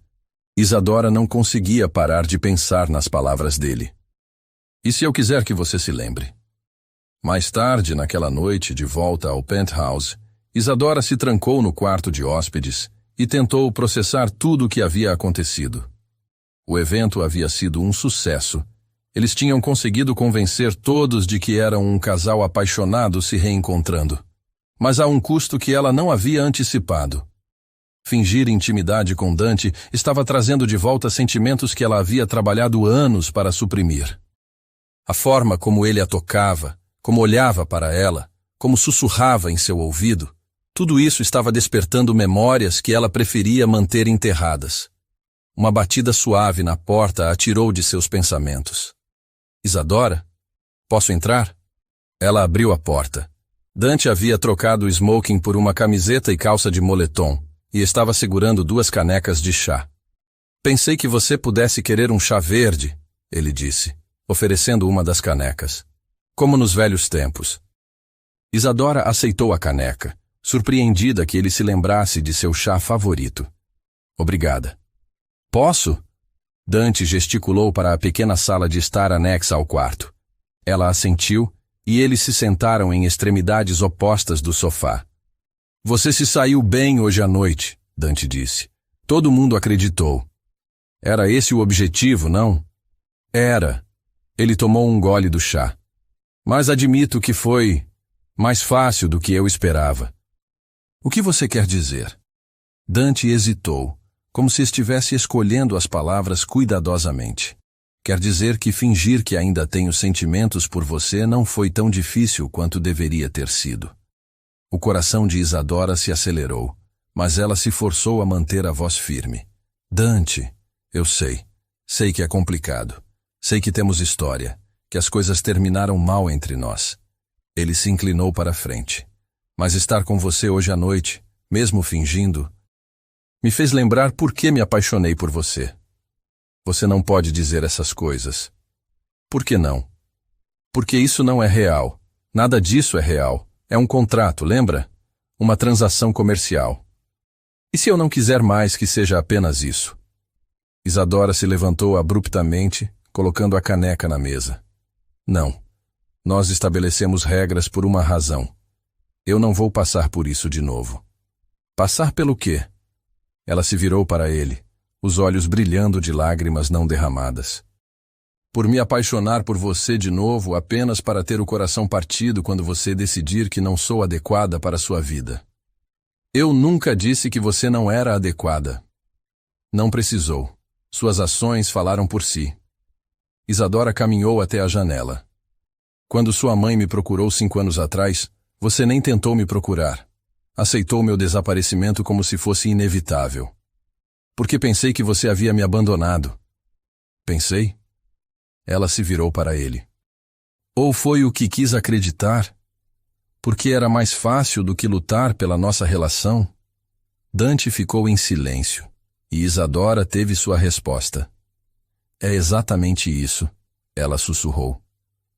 Speaker 1: Isadora não conseguia parar de pensar nas palavras dele. E se eu quiser que você se lembre? Mais tarde, naquela noite, de volta ao penthouse, Isadora se trancou no quarto de hóspedes e tentou processar tudo o que havia acontecido. O evento havia sido um sucesso. Eles tinham conseguido convencer todos de que eram um casal apaixonado se reencontrando. Mas a um custo que ela não havia antecipado. Fingir intimidade com Dante estava trazendo de volta sentimentos que ela havia trabalhado anos para suprimir. A forma como ele a tocava, como olhava para ela, como sussurrava em seu ouvido, tudo isso estava despertando memórias que ela preferia manter enterradas. Uma batida suave na porta a tirou de seus pensamentos. Isadora? Posso entrar? Ela abriu a porta. Dante havia trocado o smoking por uma camiseta e calça de moletom, e estava segurando 2 canecas de chá. Pensei que você pudesse querer um chá verde, ele disse, oferecendo uma das canecas. Como nos velhos tempos. Isadora aceitou a caneca, surpreendida que ele se lembrasse de seu chá favorito. Obrigada. Posso? Dante gesticulou para a pequena sala de estar anexa ao quarto. Ela assentiu e eles se sentaram em extremidades opostas do sofá. Você se saiu bem hoje à noite, Dante disse. Todo mundo acreditou. Era esse o objetivo, não? Era. Ele tomou um gole do chá. Mas admito que foi mais fácil do que eu esperava. O que você quer dizer? Dante hesitou, como se estivesse escolhendo as palavras cuidadosamente. Quer dizer que fingir que ainda tenho sentimentos por você não foi tão difícil quanto deveria ter sido. O coração de Isadora se acelerou, mas ela se forçou a manter a voz firme. Dante, eu sei. Sei que é complicado. Sei que temos história, que as coisas terminaram mal entre nós. Ele se inclinou para a frente. Mas estar com você hoje à noite, mesmo fingindo, me fez lembrar por que me apaixonei por você. Você não pode dizer essas coisas. Por que não? Porque isso não é real. Nada disso é real. É um contrato, lembra? Uma transação comercial. E se eu não quiser mais que seja apenas isso? Isadora se levantou abruptamente, colocando a caneca na mesa. Não. Nós estabelecemos regras por uma razão. Eu não vou passar por isso de novo. Passar pelo quê? Ela se virou para ele, os olhos brilhando de lágrimas não derramadas. Por me apaixonar por você de novo apenas para ter o coração partido quando você decidir que não sou adequada para a sua vida. Eu nunca disse que você não era adequada. Não precisou. Suas ações falaram por si. Isadora caminhou até a janela. Quando sua mãe me procurou 5 anos atrás, você nem tentou me procurar. Aceitou meu desaparecimento como se fosse inevitável. Porque pensei que você havia me abandonado. Pensei? Ela se virou para ele. Ou foi o que quis acreditar? Porque era mais fácil do que lutar pela nossa relação? Dante ficou em silêncio, e Isadora teve sua resposta. É exatamente isso, ela sussurrou.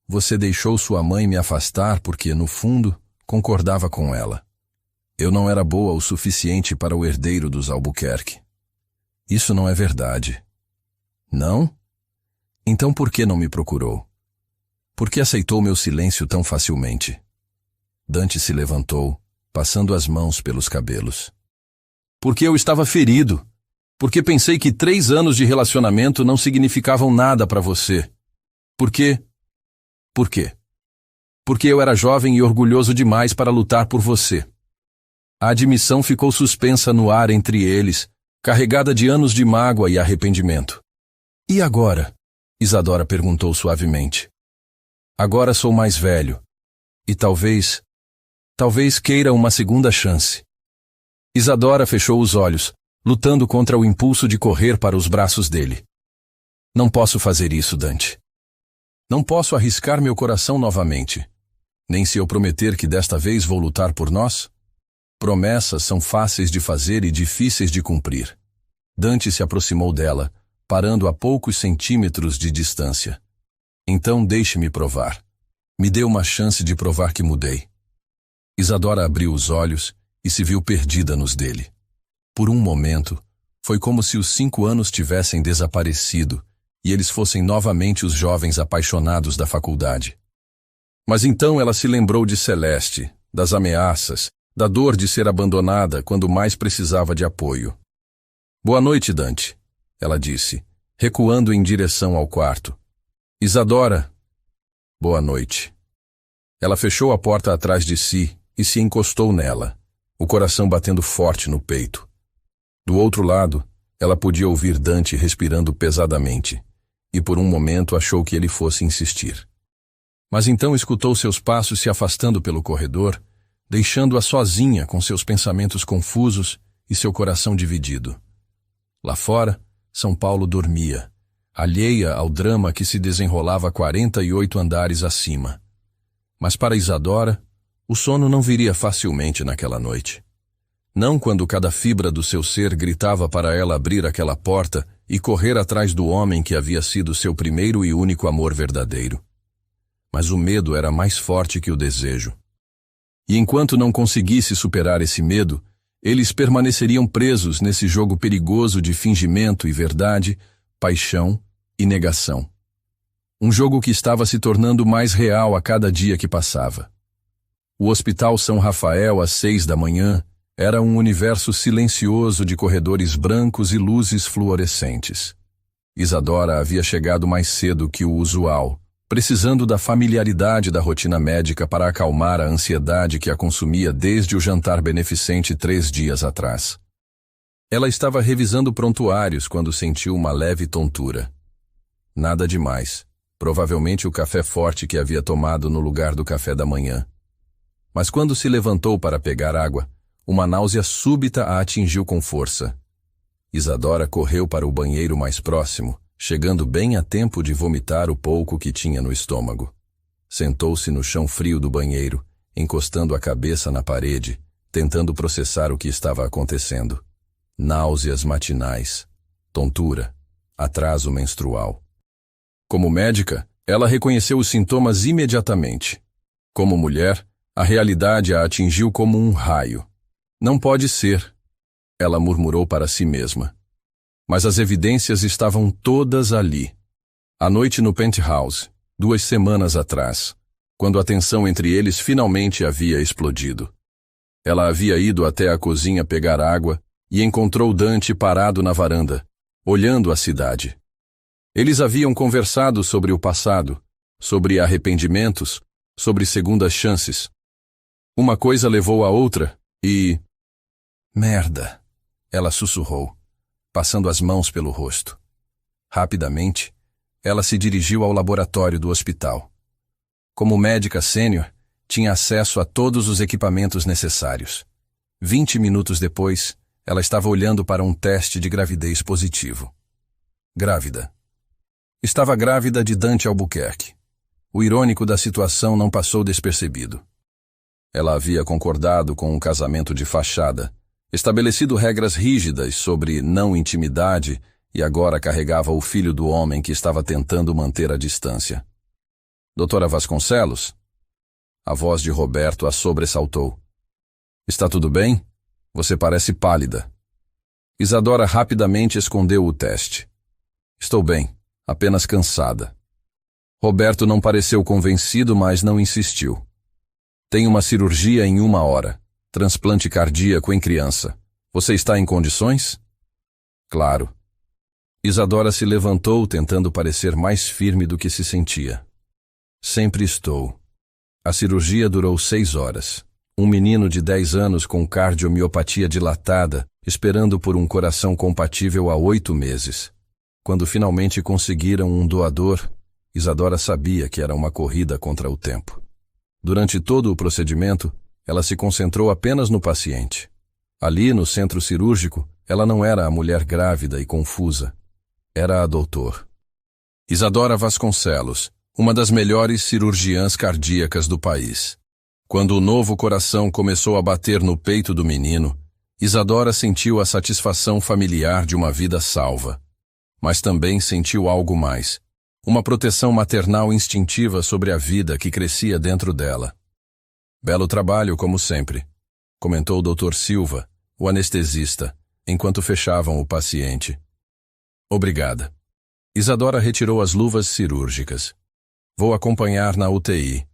Speaker 1: Você deixou sua mãe me afastar porque, no fundo, concordava com ela. Eu não era boa o suficiente para o herdeiro dos Albuquerque. Isso não é verdade. Não? Então por que não me procurou? Por que aceitou meu silêncio tão facilmente? Dante se levantou, passando as mãos pelos cabelos. Porque eu estava ferido. Porque pensei que 3 anos de relacionamento não significavam nada para você. Por quê? Por quê? Porque eu era jovem e orgulhoso demais para lutar por você. A admissão ficou suspensa no ar entre eles, carregada de anos de mágoa e arrependimento. E agora? Isadora perguntou suavemente. Agora sou mais velho. E talvez queira uma segunda chance. Isadora fechou os olhos, lutando contra o impulso de correr para os braços dele. Não posso fazer isso, Dante. Não posso arriscar meu coração novamente. Nem se eu prometer que desta vez vou lutar por nós. Promessas são fáceis de fazer e difíceis de cumprir. Dante se aproximou dela, parando a poucos centímetros de distância. Então deixe-me provar. Me dê uma chance de provar que mudei. Isadora abriu os olhos e se viu perdida nos dele. Por um momento, foi como se os 5 anos tivessem desaparecido e eles fossem novamente os jovens apaixonados da faculdade. Mas então ela se lembrou de Celeste, das ameaças, da dor de ser abandonada quando mais precisava de apoio. Boa noite, Dante, ela disse, recuando em direção ao quarto. Isadora. Boa noite. Ela fechou a porta atrás de si e se encostou nela, o coração batendo forte no peito. Do outro lado, ela podia ouvir Dante respirando pesadamente, e por um momento achou que ele fosse insistir. Mas então escutou seus passos se afastando pelo corredor, deixando-a sozinha com seus pensamentos confusos e seu coração dividido. Lá fora, São Paulo dormia, alheia ao drama que se desenrolava 48 andares acima. Mas para Isadora, o sono não viria facilmente naquela noite. Não quando cada fibra do seu ser gritava para ela abrir aquela porta e correr atrás do homem que havia sido seu primeiro e único amor verdadeiro. Mas o medo era mais forte que o desejo. E enquanto não conseguisse superar esse medo, eles permaneceriam presos nesse jogo perigoso de fingimento e verdade, paixão e negação. Um jogo que estava se tornando mais real a cada dia que passava. O Hospital São Rafael, às 6 da manhã, era um universo silencioso de corredores brancos e luzes fluorescentes. Isadora havia chegado mais cedo que o usual, precisando da familiaridade da rotina médica para acalmar a ansiedade que a consumia desde o jantar beneficente 3 dias atrás. Ela estava revisando prontuários quando sentiu uma leve tontura. Nada demais. Provavelmente o café forte que havia tomado no lugar do café da manhã. Mas quando se levantou para pegar água, uma náusea súbita a atingiu com força. Isadora correu para o banheiro mais próximo, chegando bem a tempo de vomitar o pouco que tinha no estômago. Sentou-se no chão frio do banheiro, encostando a cabeça na parede, tentando processar o que estava acontecendo. Náuseas matinais, tontura, atraso menstrual. Como médica, ela reconheceu os sintomas imediatamente. Como mulher, a realidade a atingiu como um raio. Não pode ser, ela murmurou para si mesma. Mas as evidências estavam todas ali. À noite no penthouse, 2 semanas atrás, quando a tensão entre eles finalmente havia explodido. Ela havia ido até a cozinha pegar água e encontrou Dante parado na varanda, olhando a cidade. Eles haviam conversado sobre o passado, sobre arrependimentos, sobre segundas chances. Uma coisa levou a outra e... Merda! Ela sussurrou, passando as mãos pelo rosto. Rapidamente, ela se dirigiu ao laboratório do hospital. Como médica sênior, tinha acesso a todos os equipamentos necessários. 20 minutos depois, ela estava olhando para um teste de gravidez positivo. Grávida. Estava grávida de Dante Albuquerque. O irônico da situação não passou despercebido. Ela havia concordado com um casamento de fachada, estabelecido regras rígidas sobre não intimidade e agora carregava o filho do homem que estava tentando manter a distância. Doutora Vasconcelos? A voz de Roberto a sobressaltou. Está tudo bem? Você parece pálida. Isadora rapidamente escondeu o teste. Estou bem, apenas cansada. Roberto não pareceu convencido, mas não insistiu. Tem uma cirurgia em 1 hora. Transplante cardíaco em criança. Você está em condições? Claro. Isadora se levantou, tentando parecer mais firme do que se sentia. Sempre estou. A cirurgia durou 6 horas. Um menino de 10 anos com cardiomiopatia dilatada, esperando por um coração compatível há 8 meses. Quando finalmente conseguiram um doador, Isadora sabia que era uma corrida contra o tempo. Durante todo o procedimento, ela se concentrou apenas no paciente. Ali, no centro cirúrgico, ela não era a mulher grávida e confusa. Era a doutor. Isadora Vasconcelos, uma das melhores cirurgiãs cardíacas do país. Quando o novo coração começou a bater no peito do menino, Isadora sentiu a satisfação familiar de uma vida salva. Mas também sentiu algo mais, uma proteção maternal instintiva sobre a vida que crescia dentro dela. Belo trabalho, como sempre, comentou o Dr. Silva, o anestesista, enquanto fechavam o paciente. Obrigada. Isadora retirou as luvas cirúrgicas. Vou acompanhar na UTI.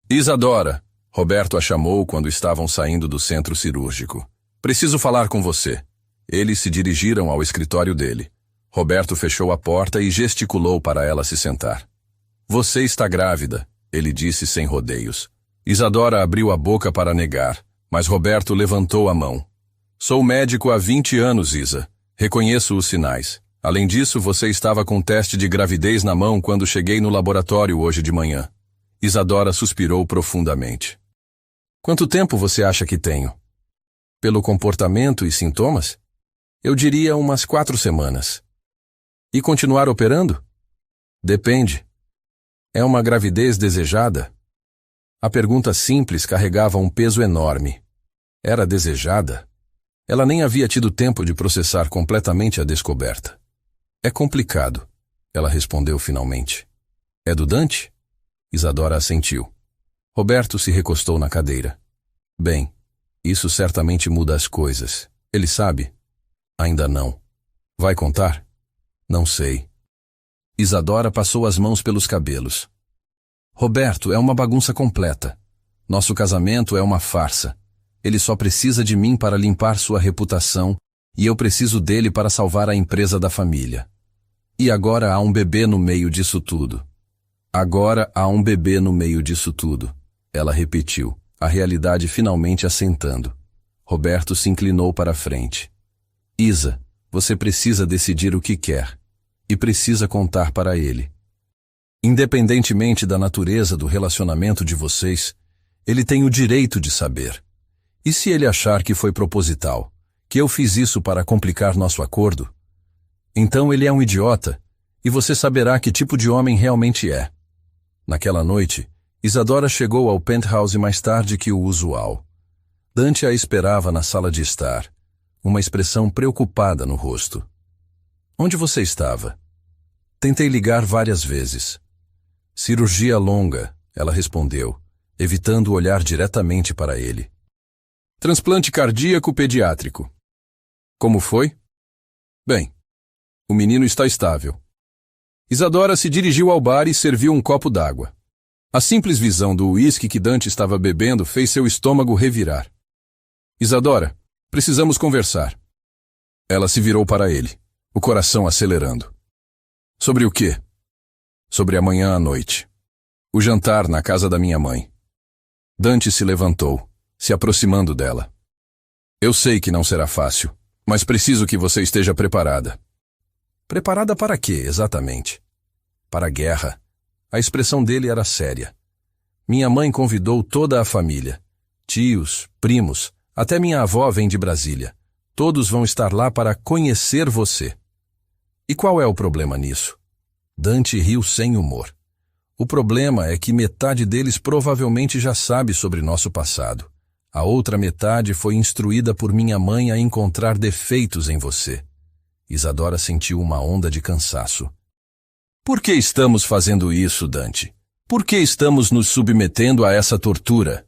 Speaker 1: Isadora! Roberto a chamou quando estavam saindo do centro cirúrgico. Preciso falar com você. Eles se dirigiram ao escritório dele. Roberto fechou a porta e gesticulou para ela se sentar. Você está grávida, ele disse sem rodeios. Isadora abriu a boca para negar, mas Roberto levantou a mão. Sou médico há 20 anos, Isa. Reconheço os sinais. Além disso, você estava com teste de gravidez na mão quando cheguei no laboratório hoje de manhã. Isadora suspirou profundamente. Quanto tempo você acha que tenho? Pelo comportamento e sintomas? Eu diria umas 4 semanas. E continuar operando? Depende. É uma gravidez desejada? A pergunta simples carregava um peso enorme. Era desejada? Ela nem havia tido tempo de processar completamente a descoberta. É complicado, ela respondeu finalmente. É do Dante? Isadora assentiu. Roberto se recostou na cadeira. Bem, isso certamente muda as coisas. Ele sabe? Ainda não. Vai contar? Não sei. Isadora passou as mãos pelos cabelos. Roberto, é uma bagunça completa. Nosso casamento é uma farsa. Ele só precisa de mim para limpar sua reputação e eu preciso dele para salvar a empresa da família. E agora há um bebê no meio disso tudo. Agora há um bebê no meio disso tudo. Ela repetiu, a realidade finalmente assentando. Roberto se inclinou para a frente. Isa, você precisa decidir o que quer. E precisa contar para ele. Independentemente da natureza do relacionamento de vocês, Ele tem o direito de saber. E se ele achar que foi proposital, que eu fiz isso para complicar nosso acordo? Então ele é um idiota, e você saberá que tipo de homem realmente é. Naquela noite, Isadora chegou ao penthouse mais tarde que o usual. Dante a esperava na sala de estar, uma expressão preocupada no rosto. Onde você estava? Tentei ligar várias vezes. Cirurgia longa, ela respondeu, evitando olhar diretamente para ele. Transplante cardíaco pediátrico. Como foi? Bem, o menino está estável. Isadora se dirigiu ao bar e serviu um copo d'água. A simples visão do uísque que Dante estava bebendo fez seu estômago revirar. Isadora, precisamos conversar. Ela se virou para ele, o coração acelerando. Sobre o quê? Sobre amanhã à noite. O jantar na casa da minha mãe. Dante se levantou, se aproximando dela. Eu sei que não será fácil, mas preciso que você esteja preparada. Preparada para quê, exatamente? Para a guerra. A expressão dele era séria. Minha mãe convidou toda a família. Tios, primos, até minha avó vem de Brasília. Todos vão estar lá para conhecer você. E qual é o problema nisso? Dante riu sem humor. O problema é que metade deles provavelmente já sabe sobre nosso passado. A outra metade foi instruída por minha mãe a encontrar defeitos em você. Isadora sentiu uma onda de cansaço. Por que estamos fazendo isso, Dante? Por que estamos nos submetendo a essa tortura?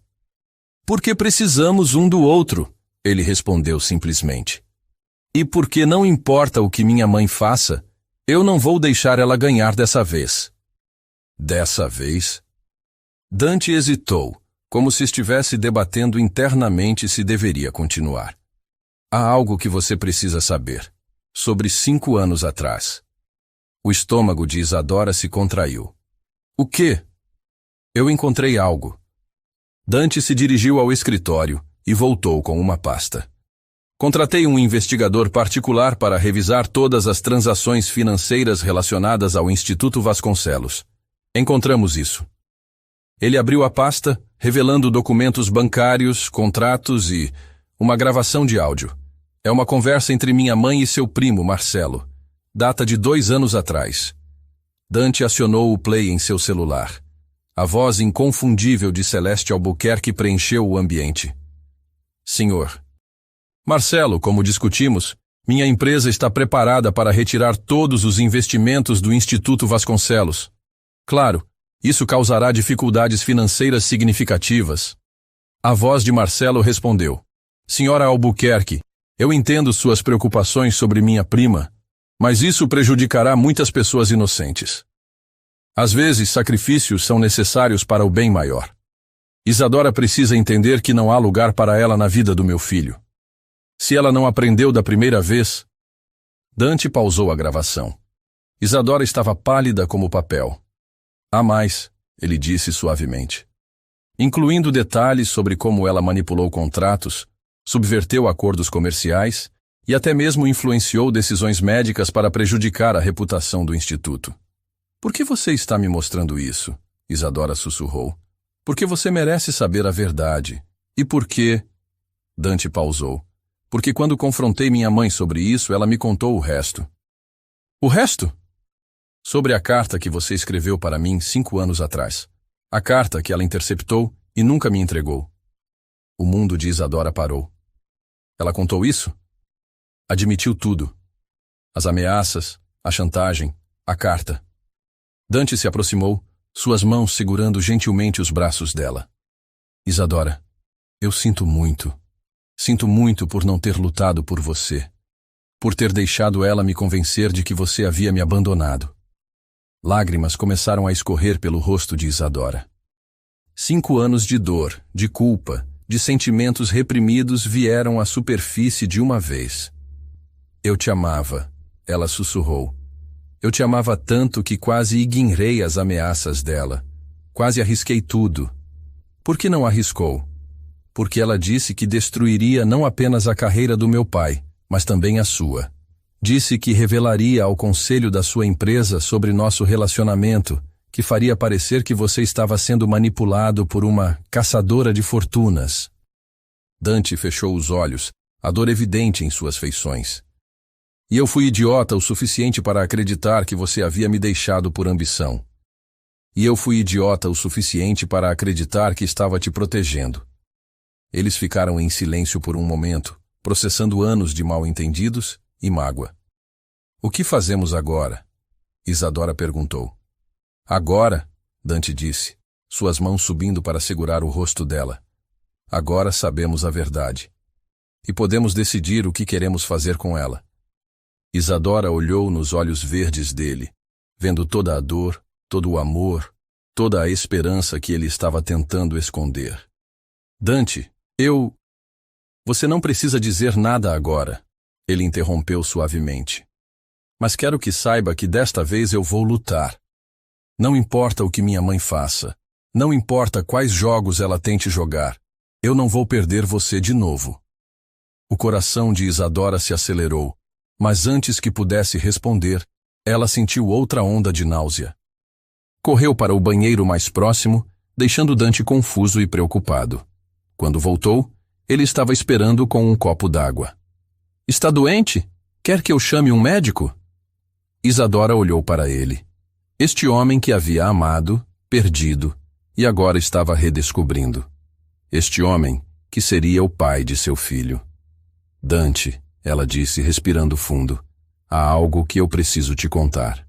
Speaker 1: Porque precisamos um do outro, ele respondeu simplesmente. E porque não importa o que minha mãe faça, eu não vou deixar ela ganhar dessa vez. Dessa vez? Dante hesitou, como se estivesse debatendo internamente se deveria continuar. Há algo que você precisa saber. Sobre 5 anos atrás. O estômago de Isadora se contraiu. O quê? Eu encontrei algo. Dante se dirigiu ao escritório e voltou com uma pasta. Contratei um investigador particular para revisar todas as transações financeiras relacionadas ao Instituto Vasconcelos. Encontramos isso. Ele abriu a pasta, revelando documentos bancários, contratos e uma gravação de áudio. É uma conversa entre minha mãe e seu primo, Marcelo. Data de 2 anos atrás. Dante acionou o play em seu celular. A voz inconfundível de Celeste Albuquerque preencheu o ambiente. Senhor. Marcelo, como discutimos, minha empresa está preparada para retirar todos os investimentos do Instituto Vasconcelos. Claro, isso causará dificuldades financeiras significativas. A voz de Marcelo respondeu. Senhora Albuquerque, eu entendo suas preocupações sobre minha prima, mas isso prejudicará muitas pessoas inocentes. Às vezes, sacrifícios são necessários para o bem maior. Isadora precisa entender que não há lugar para ela na vida do meu filho. Se ela não aprendeu da primeira vez... Dante pausou a gravação. Isadora estava pálida como papel. Há mais, ele disse suavemente. Incluindo detalhes sobre como ela manipulou contratos, subverteu acordos comerciais e até mesmo influenciou decisões médicas para prejudicar a reputação do Instituto. Por que você está me mostrando isso? Isadora sussurrou. Porque você merece saber a verdade. E por quê? Dante pausou. Porque quando confrontei minha mãe sobre isso, ela me contou o resto. O resto? Sobre a carta que você escreveu para mim 5 anos atrás. A carta que ela interceptou e nunca me entregou. O mundo de Isadora parou. Ela contou isso? Admitiu tudo. As ameaças, a chantagem, a carta. Dante se aproximou, suas mãos segurando gentilmente os braços dela. Isadora, eu sinto muito. Sinto muito por não ter lutado por você. Por ter deixado ela me convencer de que você havia me abandonado. Lágrimas começaram a escorrer pelo rosto de Isadora. 5 anos de dor, de culpa, de sentimentos reprimidos vieram à superfície de uma vez. Eu te amava, ela sussurrou. Eu te amava tanto que quase ignorei as ameaças dela. Quase arrisquei tudo. Por que não arriscou? Porque ela disse que destruiria não apenas a carreira do meu pai, mas também a sua. Disse que revelaria ao conselho da sua empresa sobre nosso relacionamento que faria parecer que você estava sendo manipulado por uma caçadora de fortunas. Dante fechou os olhos, a dor evidente em suas feições. E eu fui idiota o suficiente para acreditar que você havia me deixado por ambição. E eu fui idiota o suficiente para acreditar que estava te protegendo. Eles ficaram em silêncio por um momento, processando anos de mal-entendidos e mágoa. O que fazemos agora? Isadora perguntou. Agora, Dante disse, suas mãos subindo para segurar o rosto dela. Agora sabemos a verdade. E podemos decidir o que queremos fazer com ela. Isadora olhou nos olhos verdes dele, vendo toda a dor, todo o amor, toda a esperança que ele estava tentando esconder. Dante, Você não precisa dizer nada agora, ele interrompeu suavemente. Mas quero que saiba que desta vez eu vou lutar. Não importa o que minha mãe faça, não importa quais jogos ela tente jogar, eu não vou perder você de novo. O coração de Isadora se acelerou, mas antes que pudesse responder, ela sentiu outra onda de náusea. Correu para o banheiro mais próximo, deixando Dante confuso e preocupado. Quando voltou, ele estava esperando com um copo d'água. Está doente? Quer que eu chame um médico? Isadora olhou para ele. Este homem que havia amado, perdido, e agora estava redescobrindo. Este homem que seria o pai de seu filho. Dante, ela disse, respirando fundo, há algo que eu preciso te contar.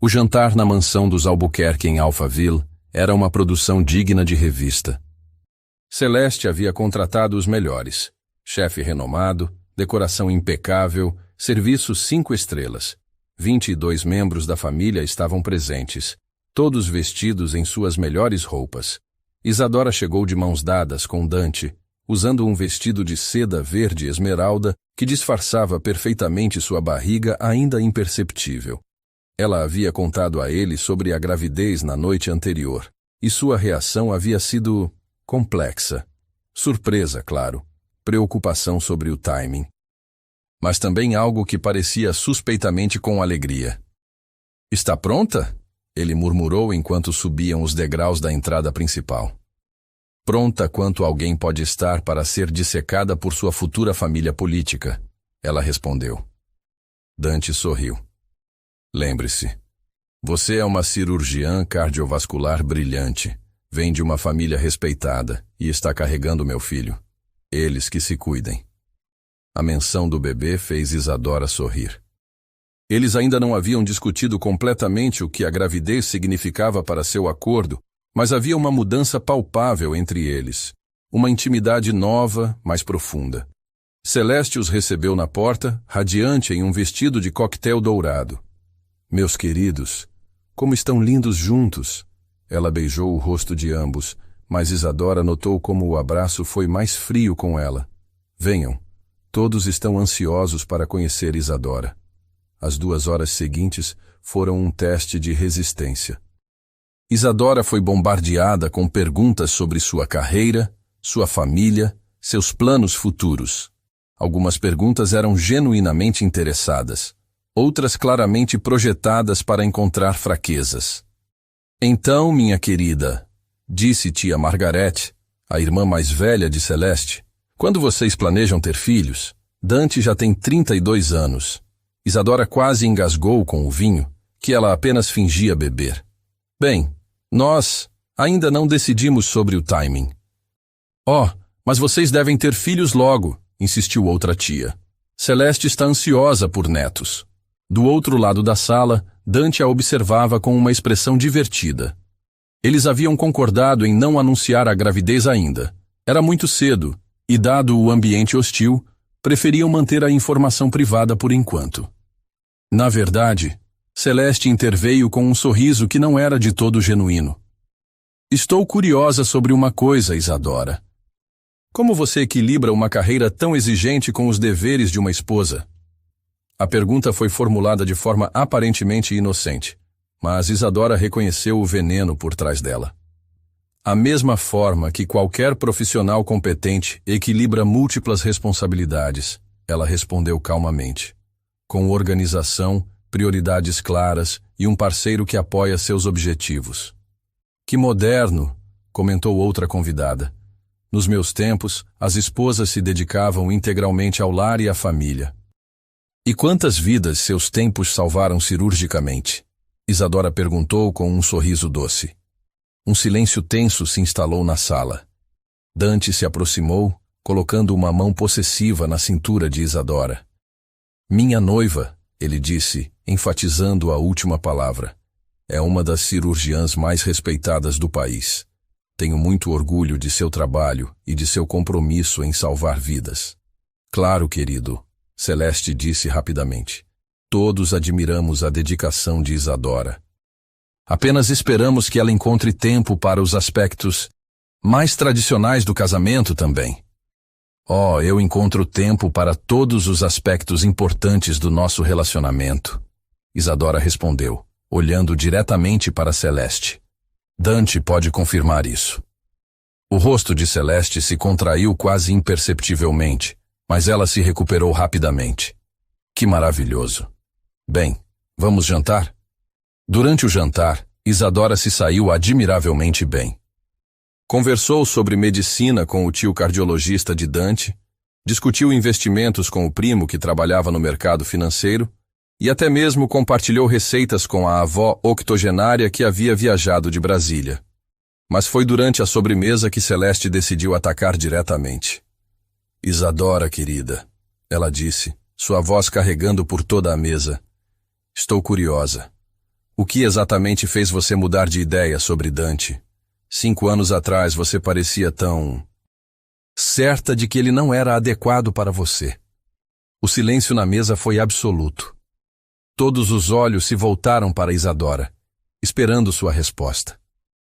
Speaker 1: O jantar na mansão dos Albuquerque em Alphaville era uma produção digna de revista. Celeste havia contratado os melhores. Chefe renomado, decoração impecável, serviço 5 estrelas. 22 membros da família estavam presentes, todos vestidos em suas melhores roupas. Isadora chegou de mãos dadas com Dante, usando um vestido de seda verde esmeralda que disfarçava perfeitamente sua barriga ainda imperceptível. Ela havia contado a ele sobre a gravidez na noite anterior, e sua reação havia sido complexa. Surpresa, claro, preocupação sobre o timing. Mas também algo que parecia suspeitamente com alegria. Está pronta? Ele murmurou enquanto subiam os degraus da entrada principal. Pronta quanto alguém pode estar para ser dissecada por sua futura família política, ela respondeu. Dante sorriu. Lembre-se, você é uma cirurgiã cardiovascular brilhante, vem de uma família respeitada e está carregando meu filho. Eles que se cuidem. A menção do bebê fez Isadora sorrir. Eles ainda não haviam discutido completamente o que a gravidez significava para seu acordo, mas havia uma mudança palpável entre eles, uma intimidade nova, mais profunda. Celeste os recebeu na porta, radiante em um vestido de coquetel dourado. Meus queridos, como estão lindos juntos! Ela beijou o rosto de ambos, mas Isadora notou como o abraço foi mais frio com ela. Venham, todos estão ansiosos para conhecer Isadora. As 2 horas seguintes foram um teste de resistência. Isadora foi bombardeada com perguntas sobre sua carreira, sua família, seus planos futuros. Algumas perguntas eram genuinamente interessadas, outras claramente projetadas para encontrar fraquezas. Então, minha querida, disse tia Margarete, a irmã mais velha de Celeste, quando vocês planejam ter filhos? Dante já tem 32 anos. Isadora quase engasgou com o vinho, que ela apenas fingia beber. Bem, nós ainda não decidimos sobre o timing. Oh, mas vocês devem ter filhos logo, insistiu outra tia. Celeste está ansiosa por netos. Do outro lado da sala, Dante a observava com uma expressão divertida. Eles haviam concordado em não anunciar a gravidez ainda. Era muito cedo, e dado o ambiente hostil, preferiam manter a informação privada por enquanto. Na verdade, Celeste interveio com um sorriso que não era de todo genuíno. Estou curiosa sobre uma coisa, Isadora. Como você equilibra uma carreira tão exigente com os deveres de uma esposa? A pergunta foi formulada de forma aparentemente inocente, mas Isadora reconheceu o veneno por trás dela. A mesma forma que qualquer profissional competente equilibra múltiplas responsabilidades, ela respondeu calmamente. Com organização, prioridades claras e um parceiro que apoia seus objetivos. Que moderno, comentou outra convidada. Nos meus tempos, as esposas se dedicavam integralmente ao lar e à família. E quantas vidas seus tempos salvaram cirurgicamente? Isadora perguntou com um sorriso doce. Um silêncio tenso se instalou na sala. Dante se aproximou, colocando uma mão possessiva na cintura de Isadora. Minha noiva, ele disse, enfatizando a última palavra. É uma das cirurgiãs mais respeitadas do país. Tenho muito orgulho de seu trabalho e de seu compromisso em salvar vidas. Claro, querido, Celeste disse rapidamente. Todos admiramos a dedicação de Isadora. Apenas esperamos que ela encontre tempo para os aspectos mais tradicionais do casamento também. Oh, eu encontro tempo para todos os aspectos importantes do nosso relacionamento. Isadora respondeu, olhando diretamente para Celeste. Dante pode confirmar isso. O rosto de Celeste se contraiu quase imperceptivelmente, mas ela se recuperou rapidamente. Que maravilhoso. Bem, vamos jantar? Durante o jantar, Isadora se saiu admiravelmente bem. Conversou sobre medicina com o tio cardiologista de Dante, discutiu investimentos com o primo que trabalhava no mercado financeiro e até mesmo compartilhou receitas com a avó octogenária que havia viajado de Brasília. Mas foi durante a sobremesa que Celeste decidiu atacar diretamente. Isadora, querida, ela disse, sua voz carregando por toda a mesa. Estou curiosa. O que exatamente fez você mudar de ideia sobre Dante? 5 anos atrás você parecia tão certa de que ele não era adequado para você. O silêncio na mesa foi absoluto. Todos os olhos se voltaram para Isadora, esperando sua resposta.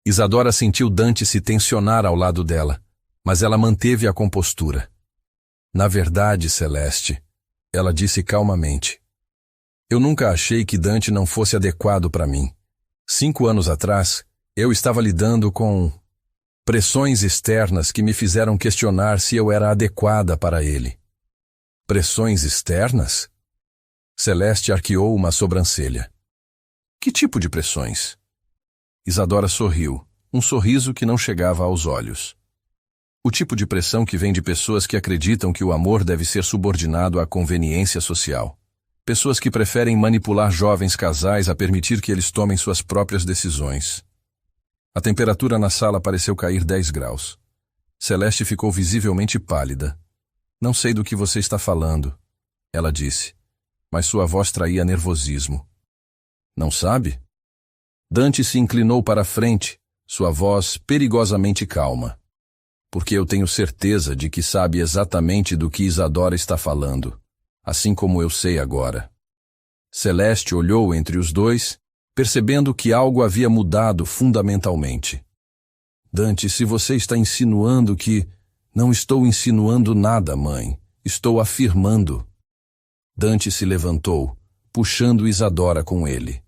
Speaker 1: Isadora sentiu Dante se tensionar ao lado dela, mas ela manteve a compostura. Na verdade, Celeste, ela disse calmamente, eu nunca achei que Dante não fosse adequado para mim. 5 anos atrás, eu estava lidando com pressões externas que me fizeram questionar se eu era adequada para ele. Pressões externas? Celeste arqueou uma sobrancelha. Que tipo de pressões? Isadora sorriu, um sorriso que não chegava aos olhos. O tipo de pressão que vem de pessoas que acreditam que o amor deve ser subordinado à conveniência social. Pessoas que preferem manipular jovens casais a permitir que eles tomem suas próprias decisões. A temperatura na sala pareceu cair 10 graus. Celeste ficou visivelmente pálida. Não sei do que você está falando, ela disse. Mas sua voz traía nervosismo. Não sabe? Dante se inclinou para a frente, sua voz perigosamente calma. Porque eu tenho certeza de que sabe exatamente do que Isadora está falando, assim como eu sei agora. Celeste olhou entre os dois, percebendo que algo havia mudado fundamentalmente. Dante, se você está insinuando que... Não estou insinuando nada, mãe. Estou afirmando. Dante se levantou, puxando Isadora com ele.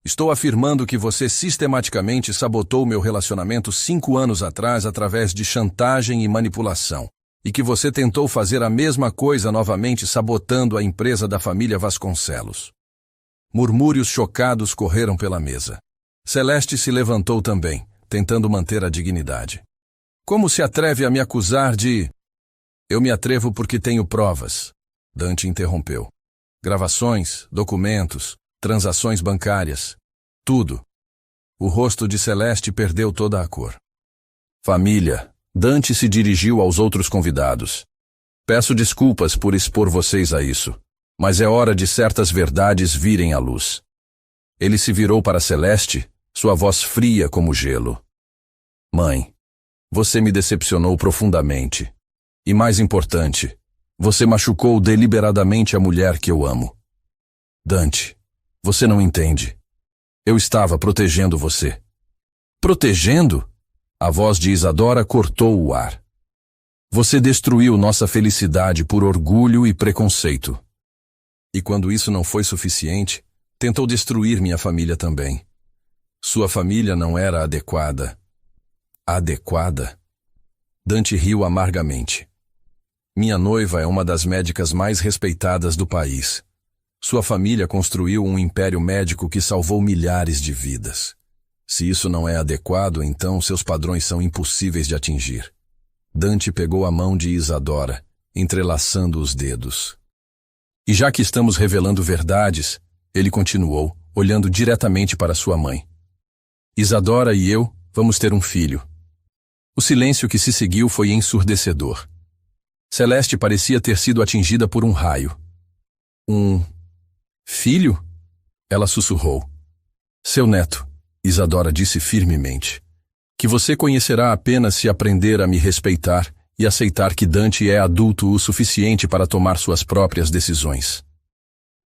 Speaker 1: Estou afirmando que você sistematicamente sabotou meu relacionamento 5 anos atrás através de chantagem e manipulação, e que você tentou fazer a mesma coisa novamente sabotando a empresa da família Vasconcelos. Murmúrios chocados correram pela mesa. Celeste se levantou também, tentando manter a dignidade. Como se atreve a me acusar de... Eu me atrevo porque tenho provas. Dante interrompeu. Gravações, documentos, transações bancárias. Tudo. O rosto de Celeste perdeu toda a cor. Família. Dante se dirigiu aos outros convidados. Peço desculpas por expor vocês a isso, mas é hora de certas verdades virem à luz. Ele se virou para Celeste, sua voz fria como gelo. Mãe, você me decepcionou profundamente. E mais importante, você machucou deliberadamente a mulher que eu amo. Dante, você não entende. Eu estava protegendo você. Protegendo? A voz de Isadora cortou o ar. Você destruiu nossa felicidade por orgulho e preconceito. E quando isso não foi suficiente, tentou destruir minha família também. Sua família não era adequada. Adequada? Dante riu amargamente. Minha noiva é uma das médicas mais respeitadas do país. Sua família construiu um império médico que salvou milhares de vidas. Se isso não é adequado, então seus padrões são impossíveis de atingir. Dante pegou a mão de Isadora, entrelaçando os dedos. E já que estamos revelando verdades, ele continuou, olhando diretamente para sua mãe. Isadora e eu vamos ter um filho. O silêncio que se seguiu foi ensurdecedor. Celeste parecia ter sido atingida por um raio. Um filho? Ela sussurrou. Seu neto, Isadora disse firmemente, que você conhecerá apenas se aprender a me respeitar e aceitar que Dante é adulto o suficiente para tomar suas próprias decisões.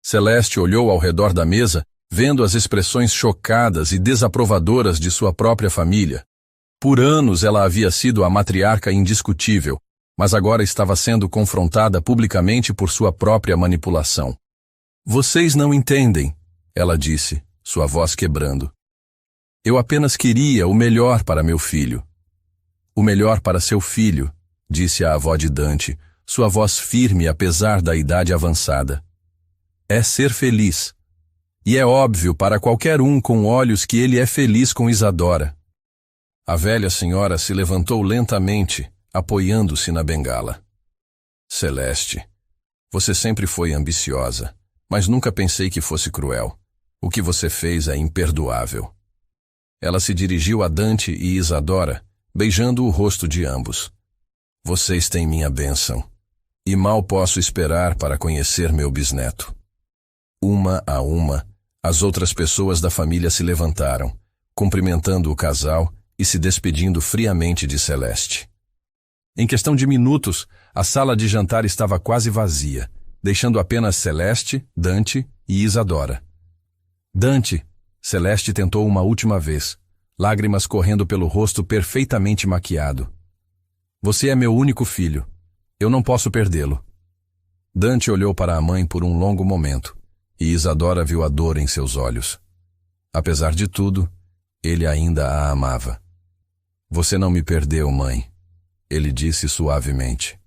Speaker 1: Celeste olhou ao redor da mesa, vendo as expressões chocadas e desaprovadoras de sua própria família. Por anos ela havia sido a matriarca indiscutível, mas agora estava sendo confrontada publicamente por sua própria manipulação. Vocês não entendem, ela disse, sua voz quebrando. Eu apenas queria o melhor para meu filho. O melhor para seu filho, disse a avó de Dante, sua voz firme apesar da idade avançada. É ser feliz. E é óbvio para qualquer um com olhos que ele é feliz com Isadora. A velha senhora se levantou lentamente, apoiando-se na bengala. Celeste, você sempre foi ambiciosa, mas nunca pensei que fosse cruel. O que você fez é imperdoável. Ela se dirigiu a Dante e Isadora, beijando o rosto de ambos. Vocês têm minha bênção, e mal posso esperar para conhecer meu bisneto. Uma a uma, as outras pessoas da família se levantaram, cumprimentando o casal e se despedindo friamente de Celeste. Em questão de minutos, a sala de jantar estava quase vazia, deixando apenas Celeste, Dante e Isadora. Dante, Celeste tentou uma última vez, lágrimas correndo pelo rosto perfeitamente maquiado. Você é meu único filho. Eu não posso perdê-lo. Dante olhou para a mãe por um longo momento, e Isadora viu a dor em seus olhos. Apesar de tudo, ele ainda a amava. Você não me perdeu, mãe, ele disse suavemente.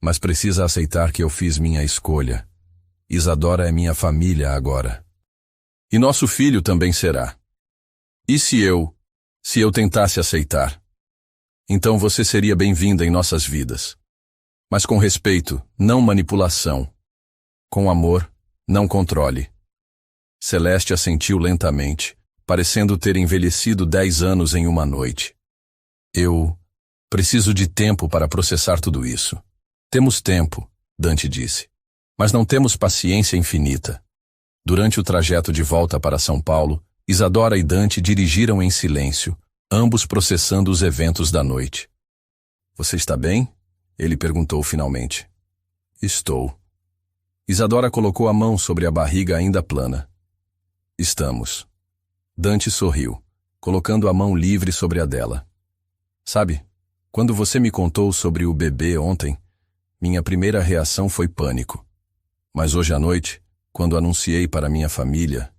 Speaker 1: Mas precisa aceitar que eu fiz minha escolha. Isadora é minha família agora. E nosso filho também será. E se eu tentasse aceitar? Então você seria bem-vinda em nossas vidas. Mas com respeito, não manipulação. Com amor, não controle. Celeste assentiu lentamente, parecendo ter envelhecido 10 anos em uma noite. Eu preciso de tempo para processar tudo isso. Temos tempo, Dante disse, mas não temos paciência infinita. Durante o trajeto de volta para São Paulo, Isadora e Dante dirigiram em silêncio, ambos processando os eventos da noite. Você está bem? Ele perguntou finalmente. Estou. Isadora colocou a mão sobre a barriga ainda plana. Estamos. Dante sorriu, colocando a mão livre sobre a dela. Sabe, quando você me contou sobre o bebê ontem, minha primeira reação foi pânico. Mas hoje à noite, quando anunciei para minha família,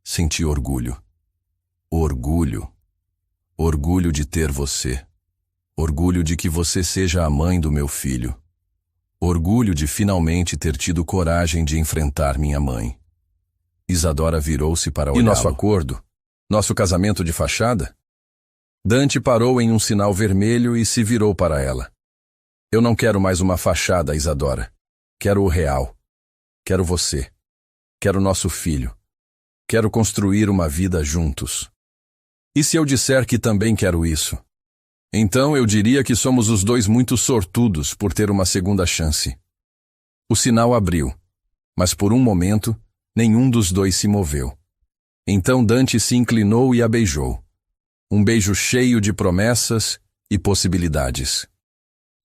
Speaker 1: senti orgulho. Orgulho. Orgulho de ter você. Orgulho de que você seja a mãe do meu filho. Orgulho de finalmente ter tido coragem de enfrentar minha mãe. Isadora virou-se para olhá-lo. E nosso acordo? Nosso casamento de fachada? Dante parou em um sinal vermelho e se virou para ela. Eu não quero mais uma fachada, Isadora. Quero o real. Quero você. Quero nosso filho. Quero construir uma vida juntos. E se eu disser que também quero isso? Então eu diria que somos os dois muito sortudos por ter uma segunda chance. O sinal abriu, mas por um momento, nenhum dos dois se moveu. Então Dante se inclinou e a beijou. Um beijo cheio de promessas e possibilidades.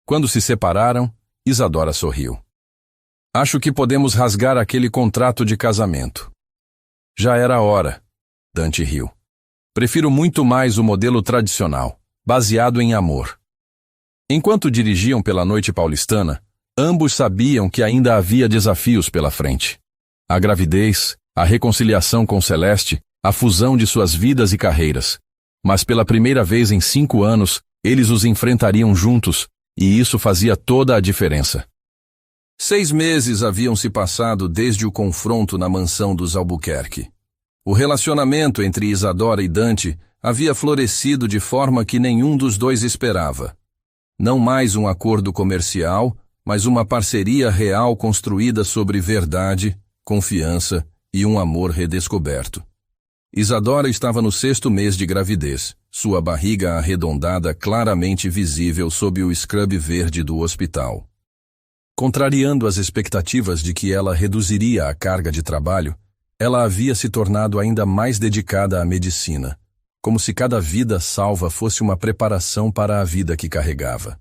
Speaker 1: Quando se separaram, Isadora sorriu. Acho que podemos rasgar aquele contrato de casamento. Já era a hora, Dante riu. Prefiro muito mais o modelo tradicional, baseado em amor. Enquanto dirigiam pela noite paulistana, ambos sabiam que ainda havia desafios pela frente. A gravidez, a reconciliação com Celeste, a fusão de suas vidas e carreiras. Mas pela primeira vez em 5 anos, eles os enfrentariam juntos, e isso fazia toda a diferença. 6 meses haviam se passado desde o confronto na mansão dos Albuquerque. O relacionamento entre Isadora e Dante havia florescido de forma que nenhum dos dois esperava. Não mais um acordo comercial, mas uma parceria real construída sobre verdade, confiança e um amor redescoberto. Isadora estava no 6º mês de gravidez, sua barriga arredondada claramente visível sob o scrub verde do hospital. Contrariando as expectativas de que ela reduziria a carga de trabalho, ela havia se tornado ainda mais dedicada à medicina, como se cada vida salva fosse uma preparação para a vida que carregava.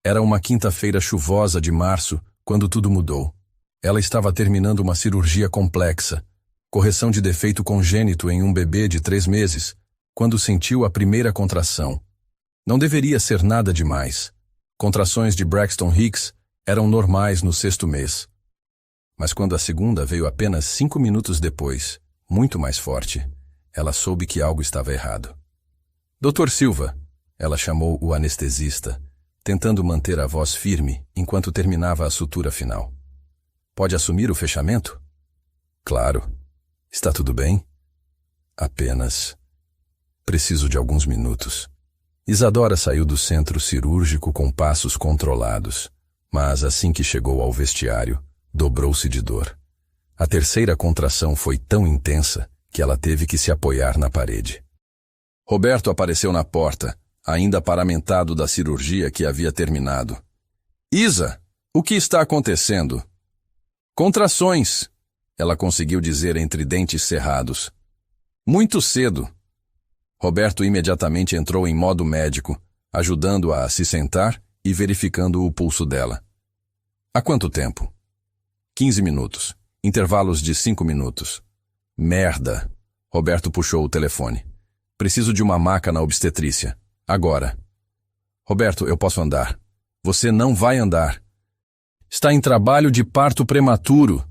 Speaker 1: Era uma quinta-feira chuvosa de março, quando tudo mudou. Ela estava terminando uma cirurgia complexa, correção de defeito congênito em um bebê de 3 meses, quando sentiu a primeira contração. Não deveria ser nada demais. Contrações de Braxton Hicks eram normais no 6º mês. Mas quando a segunda veio apenas 5 minutos depois, muito mais forte, ela soube que algo estava errado. Dr. Silva, ela chamou o anestesista, tentando manter a voz firme enquanto terminava a sutura final. Pode assumir o fechamento? Claro. Está tudo bem? Apenas. Preciso de alguns minutos. Isadora saiu do centro cirúrgico com passos controlados, mas assim que chegou ao vestiário, dobrou-se de dor. A terceira contração foi tão intensa que ela teve que se apoiar na parede. Roberto apareceu na porta, ainda paramentado da cirurgia que havia terminado. Isa, o que está acontecendo? Contrações, ela conseguiu dizer entre dentes cerrados. Muito cedo. Roberto imediatamente entrou em modo médico, ajudando-a a se sentar e verificando o pulso dela. Há quanto tempo? 15 minutos. Intervalos de 5 minutos. Merda! Roberto puxou o telefone. Preciso de uma maca na obstetrícia. Agora. Roberto, eu posso andar. Você não vai andar. Está em trabalho de parto prematuro.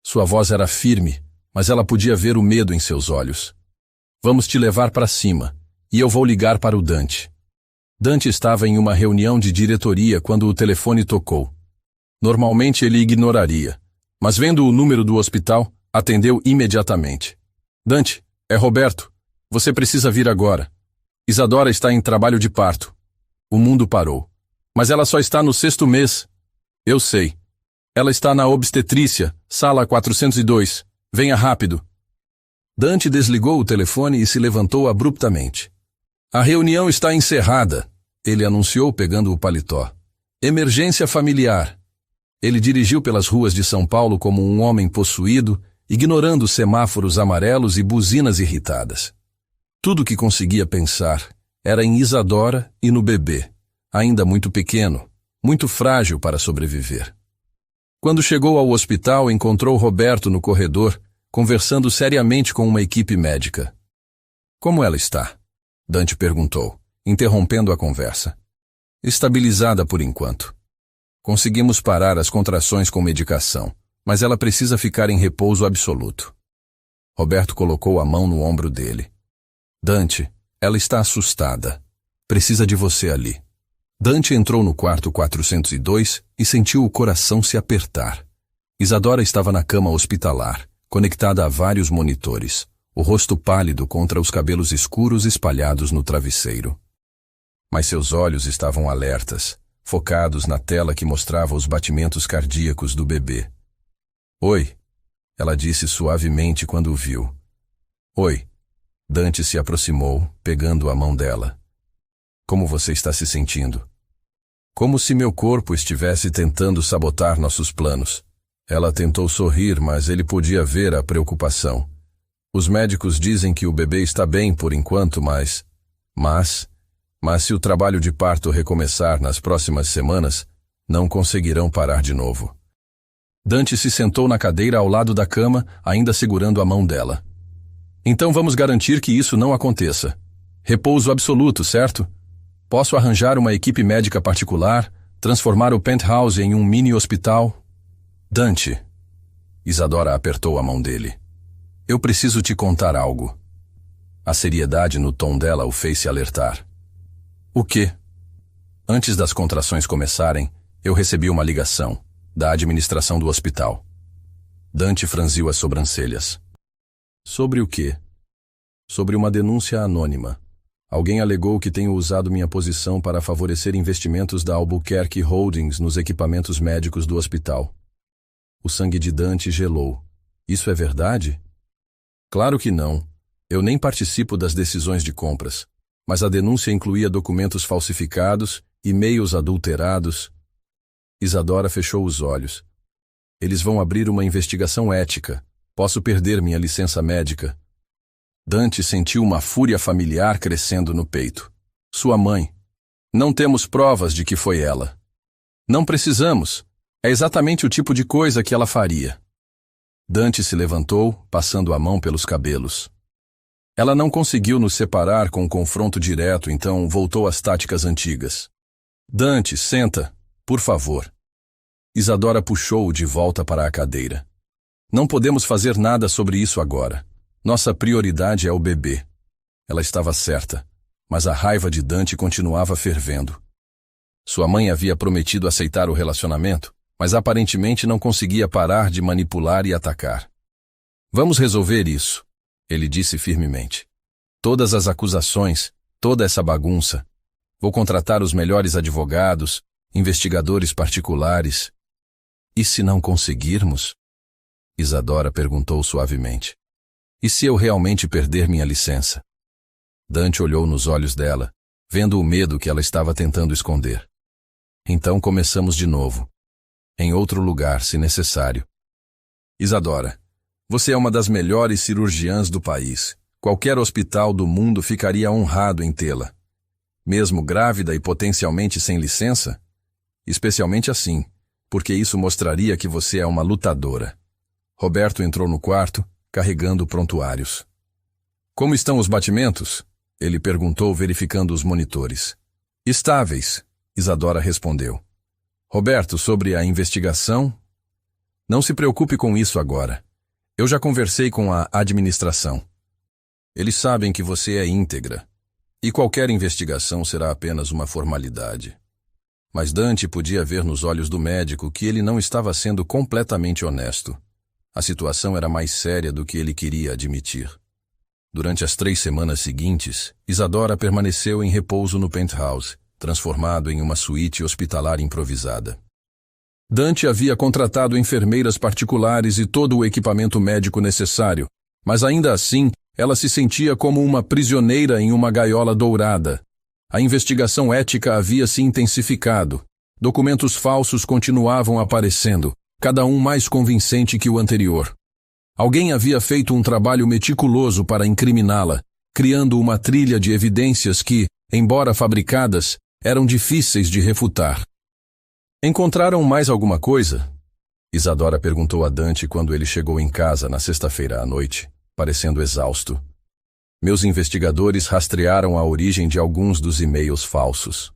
Speaker 1: Sua voz era firme, mas ela podia ver o medo em seus olhos. Vamos te levar para cima, e eu vou ligar para o Dante. Dante estava em uma reunião de diretoria quando o telefone tocou. Normalmente ele ignoraria, mas vendo o número do hospital, atendeu imediatamente. Dante, é Roberto. Você precisa vir agora. Isadora está em trabalho de parto. O mundo parou. Mas ela só está no 6º mês. Eu sei. Ela está na obstetrícia, sala 402. Venha rápido. Dante desligou o telefone e se levantou abruptamente. A reunião está encerrada, ele anunciou pegando o paletó. Emergência familiar. Ele dirigiu pelas ruas de São Paulo como um homem possuído, ignorando semáforos amarelos e buzinas irritadas. Tudo que conseguia pensar era em Isadora e no bebê, ainda muito pequeno, muito frágil para sobreviver. Quando chegou ao hospital, encontrou Roberto no corredor, conversando seriamente com uma equipe médica. Como ela está? Dante perguntou, interrompendo a conversa. Estabilizada por enquanto. Conseguimos parar as contrações com medicação, mas ela precisa ficar em repouso absoluto. Roberto colocou a mão no ombro dele. Dante, ela está assustada. Precisa de você ali. Dante entrou no quarto 402 e sentiu o coração se apertar. Isadora estava na cama hospitalar, conectada a vários monitores, o rosto pálido contra os cabelos escuros espalhados no travesseiro. Mas seus olhos estavam alertas, focados na tela que mostrava os batimentos cardíacos do bebê. Oi, ela disse suavemente quando o viu. Oi. Dante se aproximou, pegando a mão dela. Como você está se sentindo? Como se meu corpo estivesse tentando sabotar nossos planos. Ela tentou sorrir, mas ele podia ver a preocupação. Os médicos dizem que o bebê está bem por enquanto, mas se o trabalho de parto recomeçar nas próximas semanas, não conseguirão parar de novo. Dante se sentou na cadeira ao lado da cama, ainda segurando a mão dela. Então vamos garantir que isso não aconteça. Repouso absoluto, certo? Posso arranjar uma equipe médica particular, transformar o penthouse em um mini hospital? Dante. Isadora apertou a mão dele. Eu preciso te contar algo. A seriedade no tom dela o fez se alertar. O quê? Antes das contrações começarem, eu recebi uma ligação. da administração do hospital. Dante franziu as sobrancelhas. Sobre o quê? Sobre uma denúncia anônima. Alguém alegou que tenho usado minha posição para favorecer investimentos da Albuquerque Holdings nos equipamentos médicos do hospital. O sangue de Dante gelou. Isso é verdade? Claro que não. Eu nem participo das decisões de compras. Mas a denúncia incluía documentos falsificados, e-mails adulterados. Isadora fechou os olhos. Eles vão abrir uma investigação ética. Posso perder minha licença médica. Dante sentiu uma fúria familiar crescendo no peito. Sua mãe. Não temos provas de que foi ela. Não precisamos. É exatamente o tipo de coisa que ela faria. Dante se levantou, passando a mão pelos cabelos. Ela não conseguiu nos separar com um confronto direto, então voltou às táticas antigas. Dante, senta, por favor. Isadora puxou-o de volta para a cadeira. Não podemos fazer nada sobre isso agora. Nossa prioridade é o bebê. Ela estava certa, mas a raiva de Dante continuava fervendo. Sua mãe havia prometido aceitar o relacionamento, mas aparentemente não conseguia parar de manipular e atacar. Vamos resolver isso, ele disse firmemente. Todas as acusações, toda essa bagunça. Vou contratar os melhores advogados, investigadores particulares. E se não conseguirmos? Isadora perguntou suavemente. E se eu realmente perder minha licença? Dante olhou nos olhos dela, vendo o medo que ela estava tentando esconder. Então começamos de novo. Em outro lugar, se necessário. Isadora, você é uma das melhores cirurgiãs do país. Qualquer hospital do mundo ficaria honrado em tê-la. Mesmo grávida e potencialmente sem licença? Especialmente assim, porque isso mostraria que você é uma lutadora. Roberto entrou no quarto, carregando prontuários. Como estão os batimentos? Ele perguntou, verificando os monitores. Estáveis, Isadora respondeu. Roberto, sobre a investigação? Não se preocupe com isso agora. Eu já conversei com a administração. Eles sabem que você é íntegra, e qualquer investigação será apenas uma formalidade. Mas Dante podia ver nos olhos do médico que ele não estava sendo completamente honesto. A situação era mais séria do que ele queria admitir. Durante as 3 semanas seguintes, Isadora permaneceu em repouso no penthouse, transformado em uma suíte hospitalar improvisada. Dante havia contratado enfermeiras particulares e todo o equipamento médico necessário, mas ainda assim, ela se sentia como uma prisioneira em uma gaiola dourada. A investigação ética havia se intensificado. Documentos falsos continuavam aparecendo, cada um mais convincente que o anterior. Alguém havia feito um trabalho meticuloso para incriminá-la, criando uma trilha de evidências que, embora fabricadas, eram difíceis de refutar. Encontraram mais alguma coisa? Isadora perguntou a Dante quando ele chegou em casa na sexta-feira à noite, parecendo exausto. Meus investigadores rastrearam a origem de alguns dos e-mails falsos.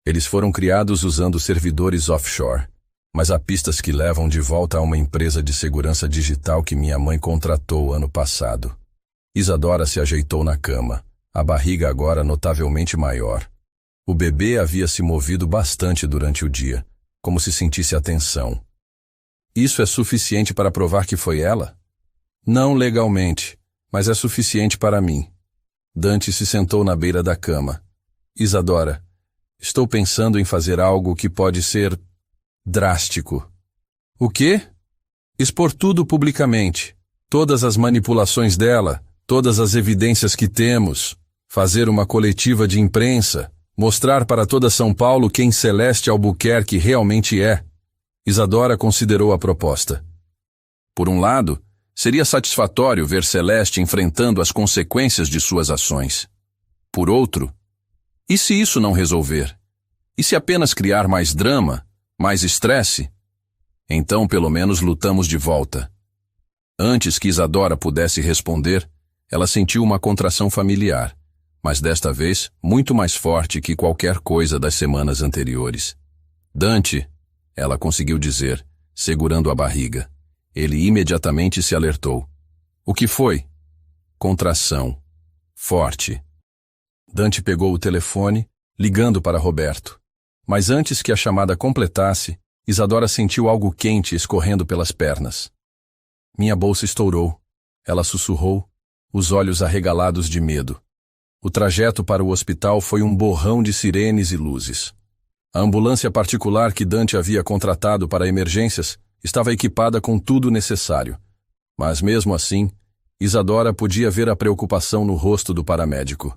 Speaker 1: Eles foram criados usando servidores offshore, mas há pistas que levam de volta a uma empresa de segurança digital que minha mãe contratou ano passado. Isadora se ajeitou na cama, a barriga agora notavelmente maior. O bebê havia se movido bastante durante o dia, como se sentisse a tensão. Isso é suficiente para provar que foi ela? Não legalmente, mas é suficiente para mim. Dante se sentou na beira da cama. Isadora, estou pensando em fazer algo que pode ser drástico. O quê? Expor tudo publicamente. Todas as manipulações dela, todas as evidências que temos. Fazer uma coletiva de imprensa. Mostrar para toda São Paulo quem Celeste Albuquerque realmente é. Isadora considerou a proposta. Por um lado, seria satisfatório ver Celeste enfrentando as consequências de suas ações. Por outro, e se isso não resolver? E se apenas criar mais drama, mais estresse? Então, pelo menos, lutamos de volta. Antes que Isadora pudesse responder, ela sentiu uma contração familiar, mas desta vez muito mais forte que qualquer coisa das semanas anteriores. Dante, ela conseguiu dizer, segurando a barriga. Ele imediatamente se alertou. O que foi? Contração. Forte. Dante pegou o telefone, ligando para Roberto. Mas antes que a chamada completasse, Isadora sentiu algo quente escorrendo pelas pernas. Minha bolsa estourou. Ela sussurrou, os olhos arregalados de medo. O trajeto para o hospital foi um borrão de sirenes e luzes. A ambulância particular que Dante havia contratado para emergências estava equipada com tudo necessário. Mas mesmo assim, Isadora podia ver a preocupação no rosto do paramédico.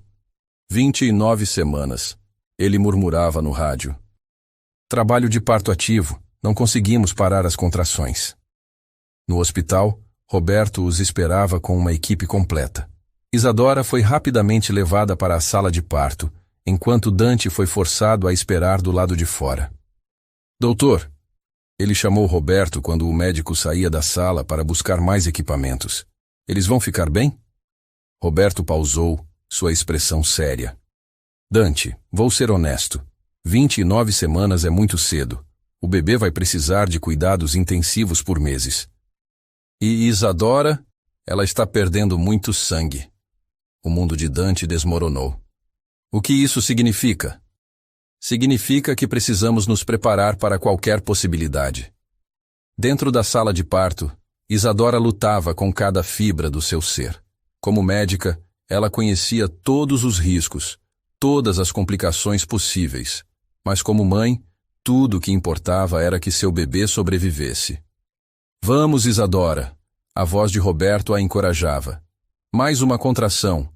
Speaker 1: 29 semanas. Ele murmurava no rádio. Trabalho de parto ativo. Não conseguimos parar as contrações. No hospital, Roberto os esperava com uma equipe completa. Isadora foi rapidamente levada para a sala de parto, enquanto Dante foi forçado a esperar do lado de fora. Doutor, ele chamou Roberto quando o médico saía da sala para buscar mais equipamentos. Eles vão ficar bem? Roberto pausou, sua expressão séria. Dante, vou ser honesto. 29 semanas é muito cedo. O bebê vai precisar de cuidados intensivos por meses. E Isadora, ela está perdendo muito sangue. O mundo de Dante desmoronou. O que isso significa? Significa que precisamos nos preparar para qualquer possibilidade. Dentro da sala de parto, Isadora lutava com cada fibra do seu ser. Como médica, ela conhecia todos os riscos, todas as complicações possíveis. Mas como mãe, tudo o que importava era que seu bebê sobrevivesse. Vamos, Isadora! A voz de Roberto a encorajava. Mais uma contração.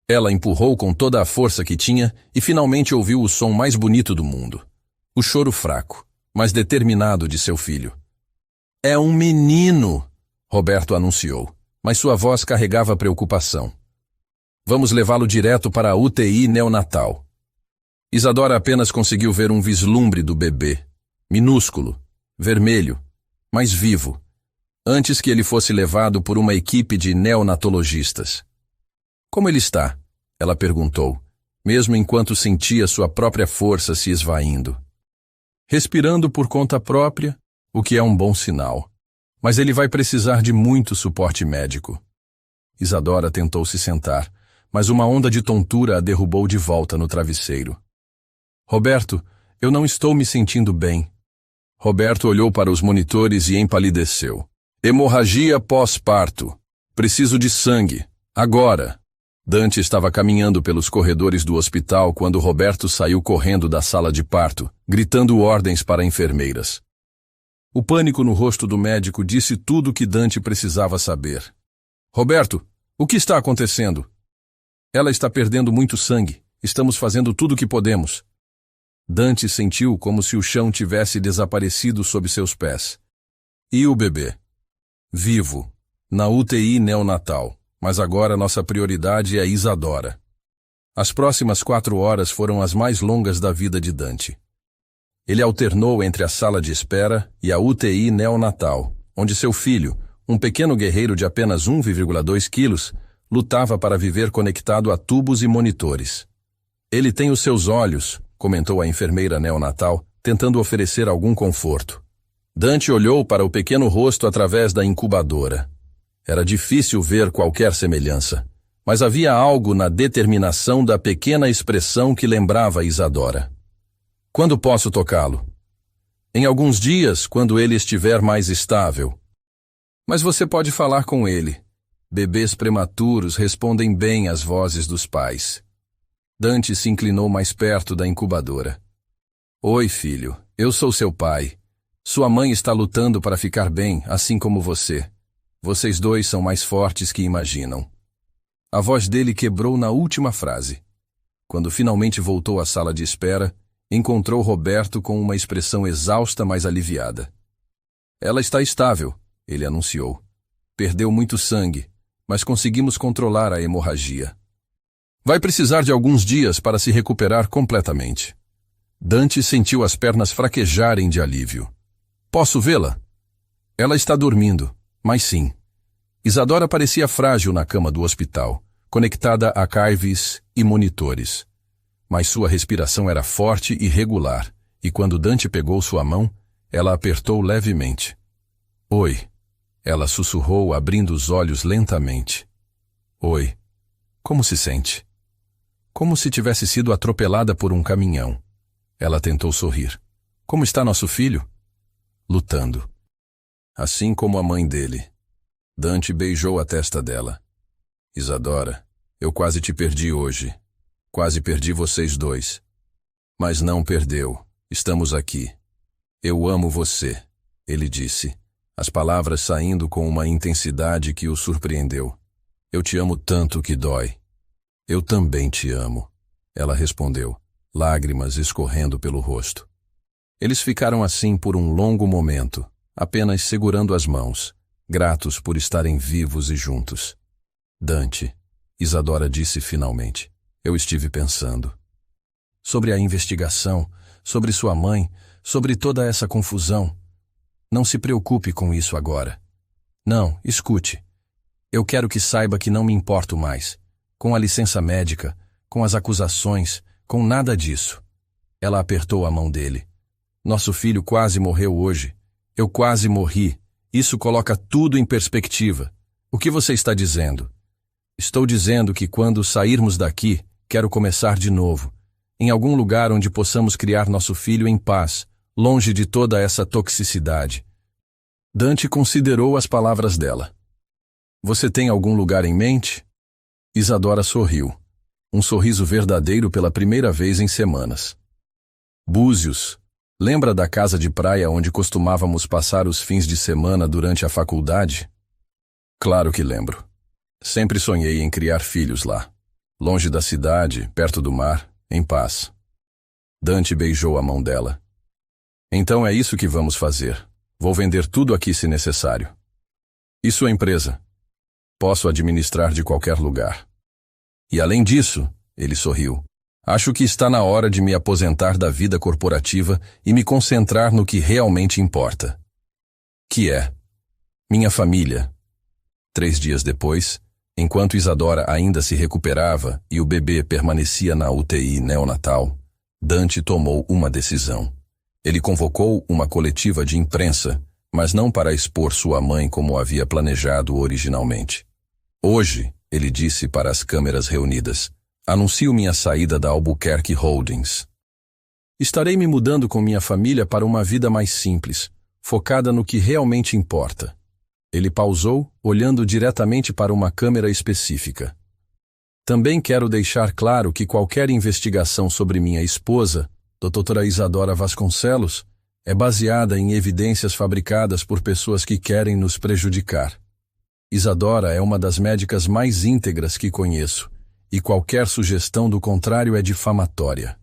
Speaker 1: Ela empurrou com toda a força que tinha e finalmente ouviu o som mais bonito do mundo. O choro fraco, mas determinado de seu filho. É um menino! Roberto anunciou, mas sua voz carregava preocupação. Vamos levá-lo direto para a UTI neonatal. Isadora apenas conseguiu ver um vislumbre do bebê. Minúsculo, vermelho, mas vivo. Antes que ele fosse levado por uma equipe de neonatologistas. Como ele está? Ela perguntou, mesmo enquanto sentia sua própria força se esvaindo. Respirando por conta própria, o que é um bom sinal. Mas ele vai precisar de muito suporte médico. Isadora tentou se sentar, mas uma onda de tontura a derrubou de volta no travesseiro. Roberto, eu não estou me sentindo bem. Roberto olhou para os monitores e empalideceu. Hemorragia pós-parto. Preciso de sangue. Agora. Dante estava caminhando pelos corredores do hospital quando Roberto saiu correndo da sala de parto, gritando ordens para enfermeiras. O pânico no rosto do médico disse tudo o que Dante precisava saber. Roberto, o que está acontecendo? Ela está perdendo muito sangue. Estamos fazendo tudo o que podemos. Dante sentiu como se o chão tivesse desaparecido sob seus pés. E o bebê? Vivo, na UTI neonatal, mas agora nossa prioridade é Isadora. As próximas 4 horas foram as mais longas da vida de Dante. Ele alternou entre a sala de espera e a UTI neonatal, onde seu filho, um pequeno guerreiro de apenas 1,2 quilos, lutava para viver conectado a tubos e monitores. Ele tem os seus olhos, comentou a enfermeira neonatal, tentando oferecer algum conforto. Dante olhou para o pequeno rosto através da incubadora. Era difícil ver qualquer semelhança, mas havia algo na determinação da pequena expressão que lembrava Isadora. Quando posso tocá-lo? Em alguns dias, quando ele estiver mais estável. Mas você pode falar com ele. Bebês prematuros respondem bem às vozes dos pais. Dante se inclinou mais perto da incubadora. Oi, filho, eu sou seu pai. Sua mãe está lutando para ficar bem, assim como você. Vocês dois são mais fortes que imaginam. A voz dele quebrou na última frase. Quando finalmente voltou à sala de espera, encontrou Roberto com uma expressão exausta, mas aliviada. Ela está estável, ele anunciou. Perdeu muito sangue, mas conseguimos controlar a hemorragia. Vai precisar de alguns dias para se recuperar completamente. Dante sentiu as pernas fraquejarem de alívio. Posso vê-la? Ela está dormindo, mas sim. Isadora parecia frágil na cama do hospital, conectada a carves e monitores. Mas sua respiração era forte e regular, e quando Dante pegou sua mão, ela apertou levemente. Oi, ela sussurrou, abrindo os olhos lentamente. Oi, como se sente? Como se tivesse sido atropelada por um caminhão. Ela tentou sorrir. Como está nosso filho? lutando. Assim como a mãe dele. Dante beijou a testa dela. Isadora, eu quase te perdi hoje. Quase perdi vocês dois. Mas não perdeu. Estamos aqui. Eu amo você, ele disse, as palavras saindo com uma intensidade que o surpreendeu. Eu te amo tanto que dói. Eu também te amo, ela respondeu, lágrimas escorrendo pelo rosto. Eles ficaram assim por um longo momento, apenas segurando as mãos, gratos por estarem vivos e juntos. Dante, Isadora disse finalmente, eu estive pensando. Sobre a investigação, sobre sua mãe, sobre toda essa confusão. Não se preocupe com isso agora. Não, escute. Eu quero que saiba que não me importo mais. Com a licença médica, com as acusações, com nada disso. Ela apertou a mão dele. Nosso filho quase morreu hoje. Eu quase morri. Isso coloca tudo em perspectiva. O que você está dizendo? Estou dizendo que quando sairmos daqui, quero começar de novo. Em algum lugar onde possamos criar nosso filho em paz, longe de toda essa toxicidade. Dante considerou as palavras dela. Você tem algum lugar em mente? Isadora sorriu. Um sorriso verdadeiro pela primeira vez em semanas. Búzios. Lembra da casa de praia onde costumávamos passar os fins de semana durante a faculdade? Claro que lembro. Sempre sonhei em criar filhos lá. Longe da cidade, perto do mar, em paz. Dante beijou a mão dela. Então é isso que vamos fazer. Vou vender tudo aqui se necessário. E sua empresa? Posso administrar de qualquer lugar. E além disso, ele sorriu, acho que está na hora de me aposentar da vida corporativa e me concentrar no que realmente importa. Que é minha família. 3 dias depois, enquanto Isadora ainda se recuperava e o bebê permanecia na UTI neonatal, Dante tomou uma decisão. Ele convocou uma coletiva de imprensa, mas não para expor sua mãe como havia planejado originalmente. Hoje, ele disse para as câmeras reunidas, anuncio minha saída da Albuquerque Holdings. Estarei me mudando com minha família para uma vida mais simples, focada no que realmente importa. Ele pausou, olhando diretamente para uma câmera específica. Também quero deixar claro que qualquer investigação sobre minha esposa, Dra. Isadora Vasconcelos, é baseada em evidências fabricadas por pessoas que querem nos prejudicar. Isadora é uma das médicas mais íntegras que conheço, e qualquer sugestão do contrário é difamatória.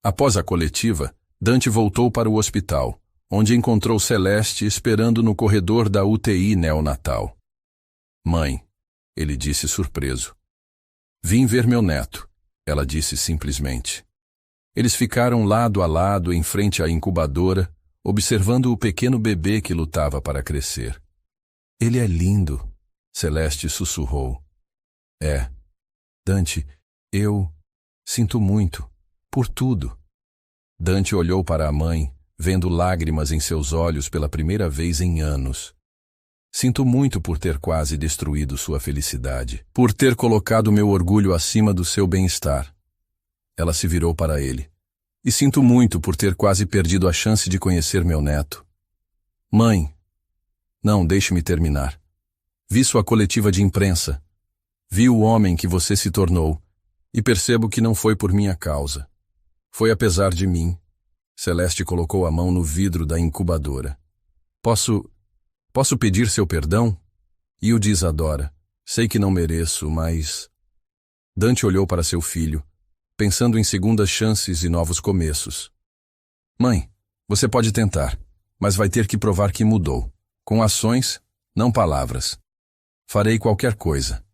Speaker 1: Após a coletiva, Dante voltou para o hospital, onde encontrou Celeste esperando no corredor da UTI neonatal. Mãe, ele disse surpreso. Vim ver meu neto, ela disse simplesmente. Eles ficaram lado a lado em frente à incubadora, observando o pequeno bebê que lutava para crescer. Ele é lindo, Celeste sussurrou. É. Dante, eu sinto muito, por tudo. Dante olhou para a mãe, vendo lágrimas em seus olhos pela primeira vez em anos. Sinto muito por ter quase destruído sua felicidade, por ter colocado meu orgulho acima do seu bem-estar. Ela se virou para ele. E sinto muito por ter quase perdido a chance de conhecer meu neto. Mãe, não, deixe-me terminar. Vi sua coletiva de imprensa. Vi o homem que você se tornou, e percebo que não foi por minha causa. Foi apesar de mim. Celeste colocou a mão no vidro da incubadora. Posso pedir seu perdão? E o de Isadora. Sei que não mereço, mas... Dante olhou para seu filho, pensando em segundas chances e novos começos. Mãe, você pode tentar, mas vai ter que provar que mudou. Com ações, não palavras. Farei qualquer coisa.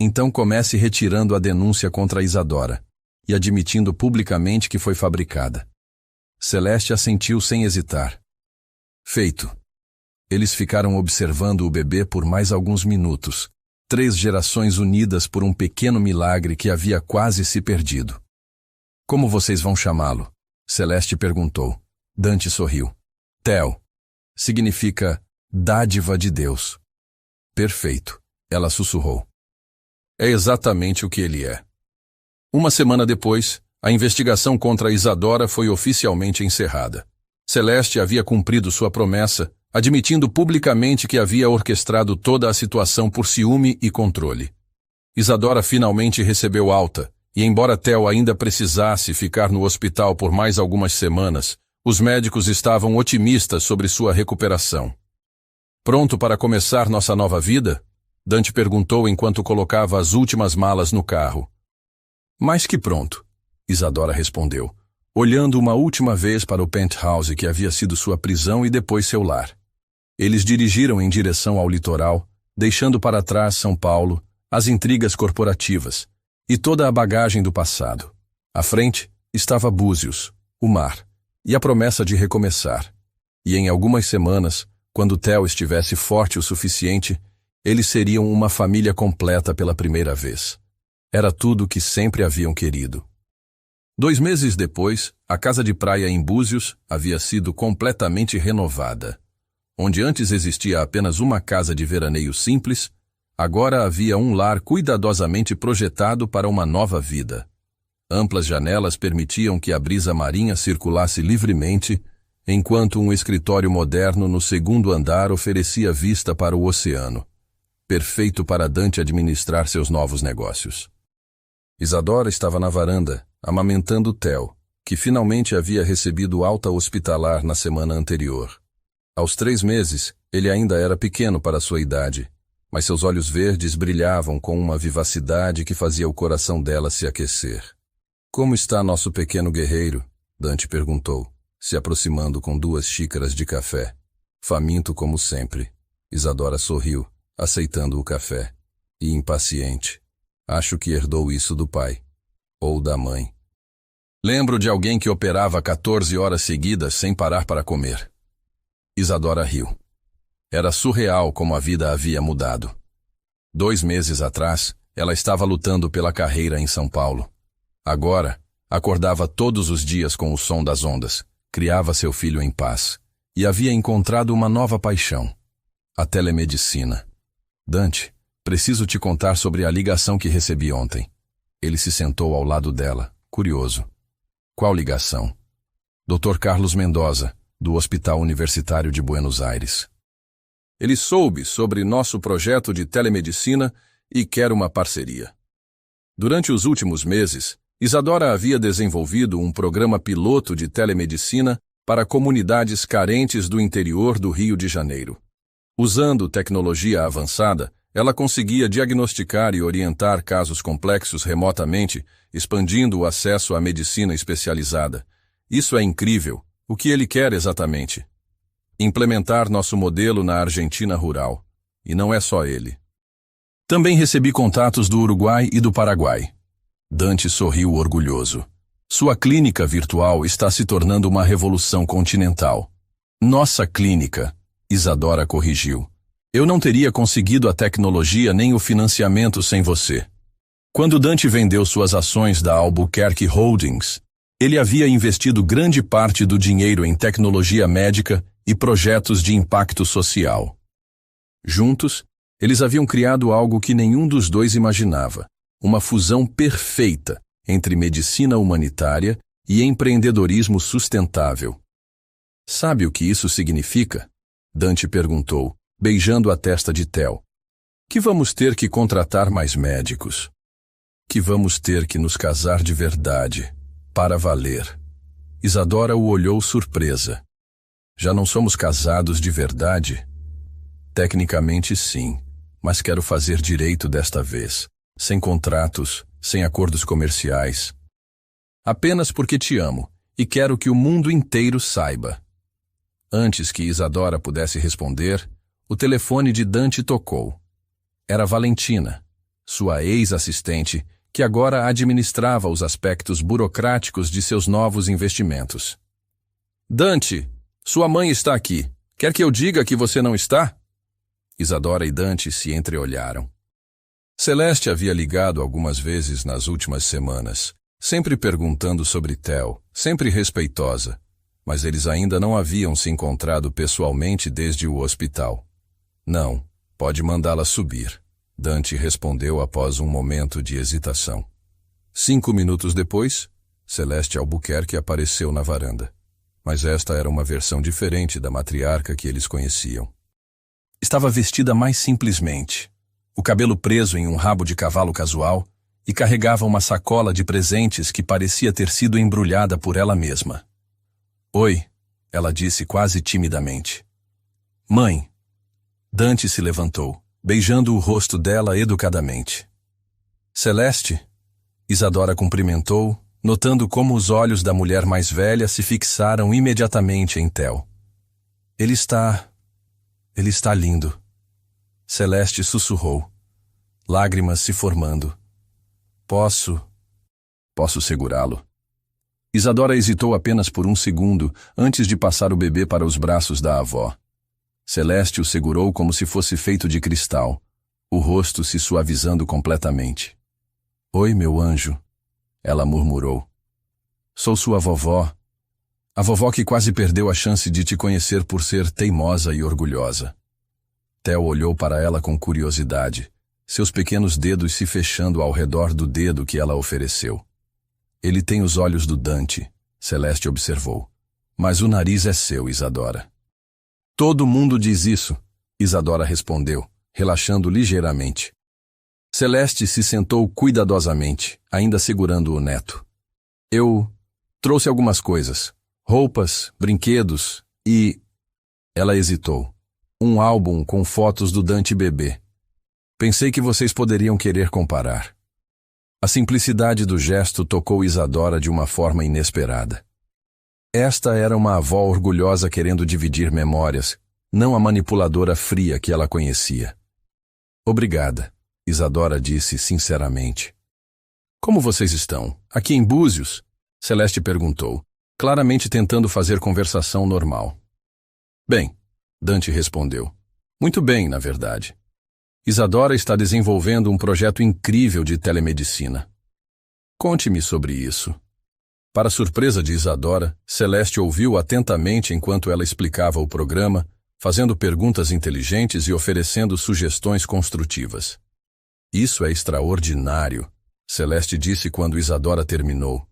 Speaker 1: Então comece retirando a denúncia contra Isadora e admitindo publicamente que foi fabricada. Celeste assentiu sem hesitar. Feito. Eles ficaram observando o bebê por mais alguns minutos, 3 gerações unidas por um pequeno milagre que havia quase se perdido. Como vocês vão chamá-lo? Celeste perguntou. Dante sorriu. Theo. Significa dádiva de Deus. Perfeito, ela sussurrou. É exatamente o que ele é. Uma semana depois, a investigação contra Isadora foi oficialmente encerrada. Celeste havia cumprido sua promessa, admitindo publicamente que havia orquestrado toda a situação por ciúme e controle. Isadora finalmente recebeu alta, e embora Theo ainda precisasse ficar no hospital por mais algumas semanas, os médicos estavam otimistas sobre sua recuperação. Pronto para começar nossa nova vida? Dante perguntou enquanto colocava as últimas malas no carro. Mais que pronto, Isadora respondeu, olhando uma última vez para o penthouse que havia sido sua prisão e depois seu lar. Eles dirigiram em direção ao litoral, deixando para trás São Paulo, as intrigas corporativas e toda a bagagem do passado. À frente estava Búzios, o mar, e a promessa de recomeçar. E em algumas semanas, quando Theo estivesse forte o suficiente, eles seriam uma família completa pela primeira vez. Era tudo o que sempre haviam querido. 2 meses depois, a casa de praia em Búzios havia sido completamente renovada. Onde antes existia apenas uma casa de veraneio simples, agora havia um lar cuidadosamente projetado para uma nova vida. Amplas janelas permitiam que a brisa marinha circulasse livremente, enquanto um escritório moderno no 2º andar oferecia vista para o oceano, perfeito para Dante administrar seus novos negócios. Isadora estava na varanda, amamentando Theo, que finalmente havia recebido alta hospitalar na semana anterior. Aos 3 meses, ele ainda era pequeno para sua idade, mas seus olhos verdes brilhavam com uma vivacidade que fazia o coração dela se aquecer. Como está nosso pequeno guerreiro? Dante perguntou, se aproximando com 2 xícaras de café. Faminto como sempre. Isadora sorriu, aceitando o café. E impaciente. Acho que herdou isso do pai. Ou da mãe. Lembro de alguém que operava 14 horas seguidas sem parar para comer. Isadora riu. Era surreal como a vida havia mudado. 2 meses atrás, ela estava lutando pela carreira em São Paulo. Agora, acordava todos os dias com o som das ondas, criava seu filho em paz, e havia encontrado uma nova paixão, a telemedicina. Dante, preciso te contar sobre a ligação que recebi ontem. Ele se sentou ao lado dela, curioso. Qual ligação? Dr. Carlos Mendoza, do Hospital Universitário de Buenos Aires. Ele soube sobre nosso projeto de telemedicina e quer uma parceria. Durante os últimos meses, Isadora havia desenvolvido um programa piloto de telemedicina para comunidades carentes do interior do Rio de Janeiro. Usando tecnologia avançada, ela conseguia diagnosticar e orientar casos complexos remotamente, expandindo o acesso à medicina especializada. Isso é incrível. O que ele quer exatamente? Implementar nosso modelo na Argentina rural. E não é só ele. Também recebi contatos do Uruguai e do Paraguai. Dante sorriu orgulhoso. Sua clínica virtual está se tornando uma revolução continental. Nossa clínica, Isadora corrigiu. Eu não teria conseguido a tecnologia nem o financiamento sem você. Quando Dante vendeu suas ações da Albuquerque Holdings, ele havia investido grande parte do dinheiro em tecnologia médica e projetos de impacto social. Juntos, eles haviam criado algo que nenhum dos dois imaginava, uma fusão perfeita entre medicina humanitária e empreendedorismo sustentável. Sabe o que isso significa? Dante perguntou, beijando a testa de Theo. Que vamos ter que contratar mais médicos. Que vamos ter que nos casar de verdade, para valer. Isadora o olhou surpresa. Já não somos casados de verdade? Tecnicamente sim, mas quero fazer direito desta vez, sem contratos, sem acordos comerciais. Apenas porque te amo e quero que o mundo inteiro saiba. Antes que Isadora pudesse responder, o telefone de Dante tocou. Era Valentina, sua ex-assistente, que agora administrava os aspectos burocráticos de seus novos investimentos. Dante, sua mãe está aqui. Quer que eu diga que você não está? Isadora e Dante se entreolharam. Celeste havia ligado algumas vezes nas últimas semanas, sempre perguntando sobre Theo, sempre respeitosa, mas eles ainda não haviam se encontrado pessoalmente desde o hospital. Não, pode mandá-la subir, Dante respondeu após um momento de hesitação. 5 minutos depois, Celeste Albuquerque apareceu na varanda. Mas esta era uma versão diferente da matriarca que eles conheciam. Estava vestida mais simplesmente, o cabelo preso em um rabo de cavalo casual, e carregava uma sacola de presentes que parecia ter sido embrulhada por ela mesma. Oi, ela disse quase timidamente. Mãe. Dante se levantou, beijando o rosto dela educadamente. Celeste? Isadora cumprimentou, notando como os olhos da mulher mais velha se fixaram imediatamente em Theo. Ele está lindo. Celeste sussurrou, lágrimas se formando. Posso segurá-lo. Isadora hesitou apenas por um segundo antes de passar o bebê para os braços da avó. Celeste o segurou como se fosse feito de cristal, o rosto se suavizando completamente. Oi, meu anjo, ela murmurou. Sou sua vovó. A vovó que quase perdeu a chance de te conhecer por ser teimosa e orgulhosa. Theo olhou para ela com curiosidade, seus pequenos dedos se fechando ao redor do dedo que ela ofereceu. Ele tem os olhos do Dante, Celeste observou. Mas o nariz é seu, Isadora. Todo mundo diz isso, Isadora respondeu, relaxando ligeiramente. Celeste se sentou cuidadosamente, ainda segurando o neto. Eu trouxe algumas coisas, roupas, brinquedos e... Ela hesitou. Um álbum com fotos do Dante bebê. Pensei que vocês poderiam querer comparar. A simplicidade do gesto tocou Isadora de uma forma inesperada. Esta era uma avó orgulhosa querendo dividir memórias, não a manipuladora fria que ela conhecia. Obrigada, Isadora disse sinceramente. Como vocês estão? Aqui em Búzios? Celeste perguntou, claramente tentando fazer conversação normal. Bem, Dante respondeu. Muito bem, na verdade. Isadora está desenvolvendo um projeto incrível de telemedicina. Conte-me sobre isso. Para surpresa de Isadora, Celeste ouviu atentamente enquanto ela explicava o programa, fazendo perguntas inteligentes e oferecendo sugestões construtivas. Isso é extraordinário, Celeste disse quando Isadora terminou.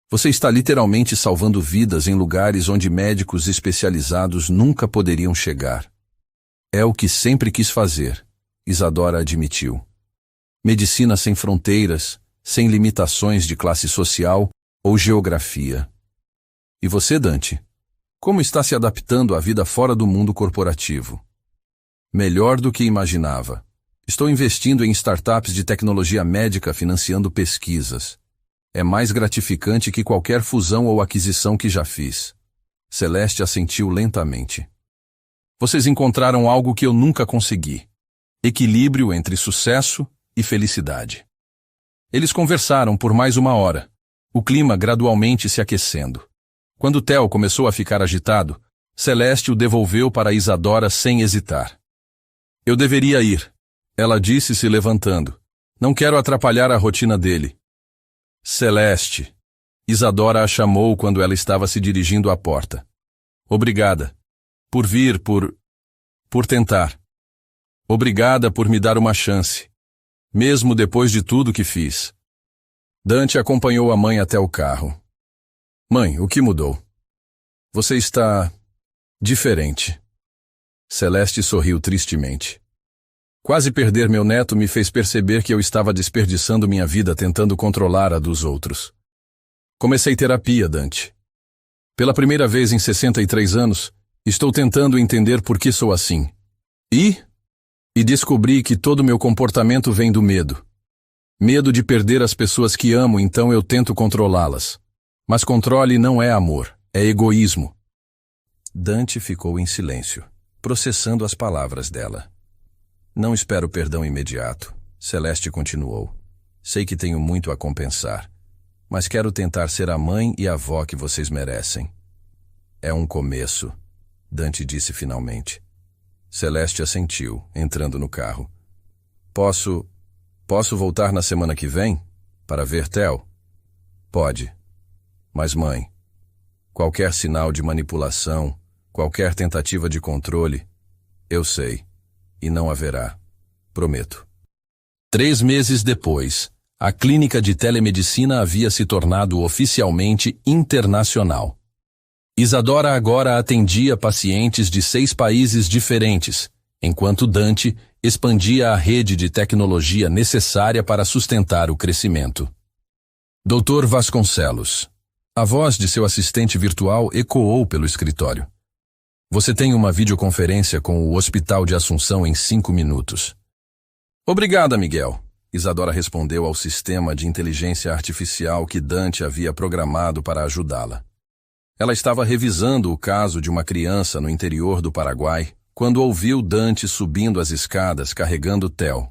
Speaker 1: Você está literalmente salvando vidas em lugares onde médicos especializados nunca poderiam chegar. É o que sempre quis fazer, Isadora admitiu. Medicina sem fronteiras, sem limitações de classe social ou geografia. E você, Dante? Como está se adaptando à vida fora do mundo corporativo? Melhor do que imaginava. Estou investindo em startups de tecnologia médica financiando pesquisas. É mais gratificante que qualquer fusão ou aquisição que já fiz. Celeste assentiu lentamente. Vocês encontraram algo que eu nunca consegui. Equilíbrio entre sucesso e felicidade. Eles conversaram por mais 1 hora, o clima gradualmente se aquecendo. Quando Theo começou a ficar agitado, Celeste o devolveu para Isadora sem hesitar. Eu deveria ir, ela disse se levantando. Não quero atrapalhar a rotina dele. Celeste. Isadora a chamou quando ela estava se dirigindo à porta. Obrigada. Por vir, por tentar. Obrigada por me dar uma chance, mesmo depois de tudo que fiz. Dante acompanhou a mãe até o carro. Mãe, o que mudou? Você está... diferente. Celeste sorriu tristemente. Quase perder meu neto me fez perceber que eu estava desperdiçando minha vida tentando controlar a dos outros. Comecei terapia, Dante. Pela primeira vez em 63 anos, estou tentando entender por que sou assim. E descobri que todo meu comportamento vem do medo. Medo de perder as pessoas que amo, então eu tento controlá-las. Mas controle não é amor, é egoísmo. Dante ficou em silêncio, processando as palavras dela. Não espero perdão imediato, Celeste continuou. Sei que tenho muito a compensar, mas quero tentar ser a mãe e a avó que vocês merecem. É um começo, Dante disse finalmente. Celeste assentiu, entrando no carro. Posso voltar na semana que vem? Para ver Theo? Pode. Mas mãe, qualquer sinal de manipulação, qualquer tentativa de controle, eu sei, e não haverá. Prometo. 3 meses depois, a clínica de telemedicina havia se tornado oficialmente internacional. Isadora agora atendia pacientes de 6 países diferentes, enquanto Dante expandia a rede de tecnologia necessária para sustentar o crescimento. Dr. Vasconcelos. A voz de seu assistente virtual ecoou pelo escritório. Você tem uma videoconferência com o Hospital de Assunção em 5 minutos. Obrigada, Miguel. Isadora respondeu ao sistema de inteligência artificial que Dante havia programado para ajudá-la. Ela estava revisando o caso de uma criança no interior do Paraguai quando ouviu Dante subindo as escadas carregando Theo.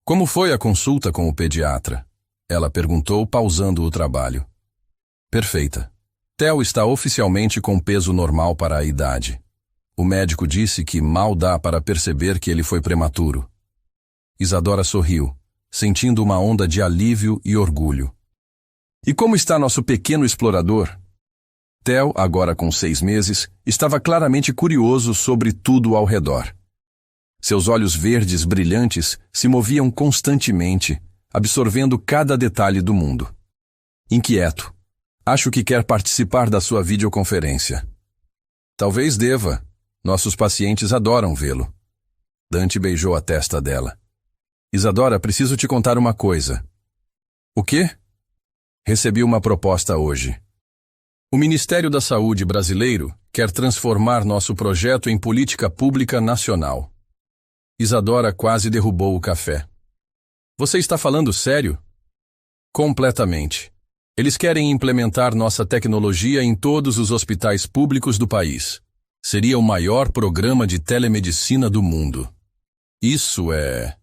Speaker 1: Como foi a consulta com o pediatra? Ela perguntou, pausando o trabalho. Perfeita. Theo está oficialmente com peso normal para a idade. O médico disse que mal dá para perceber que ele foi prematuro. Isadora sorriu, sentindo uma onda de alívio e orgulho. E como está nosso pequeno explorador? Theo, agora com 6 meses, estava claramente curioso sobre tudo ao redor. Seus olhos verdes brilhantes se moviam constantemente, absorvendo cada detalhe do mundo. Inquieto. Acho que quer participar da sua videoconferência. Talvez deva. Nossos pacientes adoram vê-lo. Dante beijou a testa dela. Isadora, preciso te contar uma coisa. O quê? Recebi uma proposta hoje. O Ministério da Saúde brasileiro quer transformar nosso projeto em política pública nacional. Isadora quase derrubou o café. Você está falando sério? Completamente. Eles querem implementar nossa tecnologia em todos os hospitais públicos do país. Seria o maior programa de telemedicina do mundo. Isso é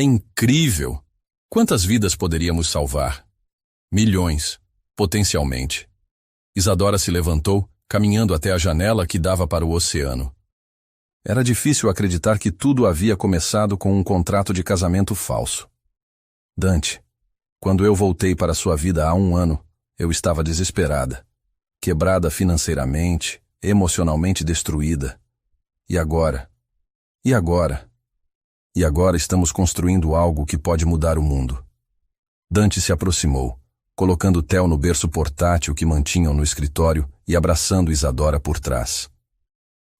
Speaker 1: incrível! Quantas vidas poderíamos salvar? Milhões, potencialmente. Isadora se levantou, caminhando até a janela que dava para o oceano. Era difícil acreditar que tudo havia começado com um contrato de casamento falso. Dante, quando eu voltei para sua vida há 1 ano, eu estava desesperada, quebrada financeiramente, emocionalmente destruída. E agora? E agora? E agora estamos construindo algo que pode mudar o mundo. Dante se aproximou, colocando Theo no berço portátil que mantinham no escritório e abraçando Isadora por trás.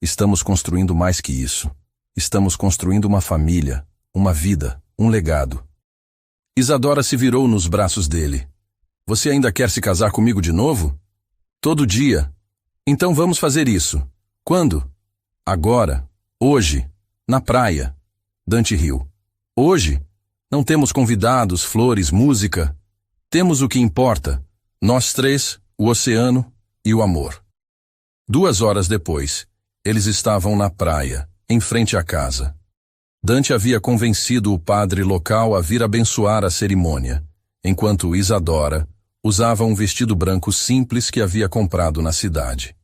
Speaker 1: Estamos construindo mais que isso. Estamos construindo uma família, uma vida, um legado. Isadora se virou nos braços dele. Você ainda quer se casar comigo de novo? Todo dia. Então vamos fazer isso. Quando? Agora. Hoje. Na praia. Dante riu. Hoje? Não temos convidados, flores, música. Temos o que importa. Nós 3, o oceano e o amor. 2 horas depois, eles estavam na praia, em frente à casa. Dante havia convencido o padre local a vir abençoar a cerimônia, enquanto Isadora usava um vestido branco simples que havia comprado na cidade.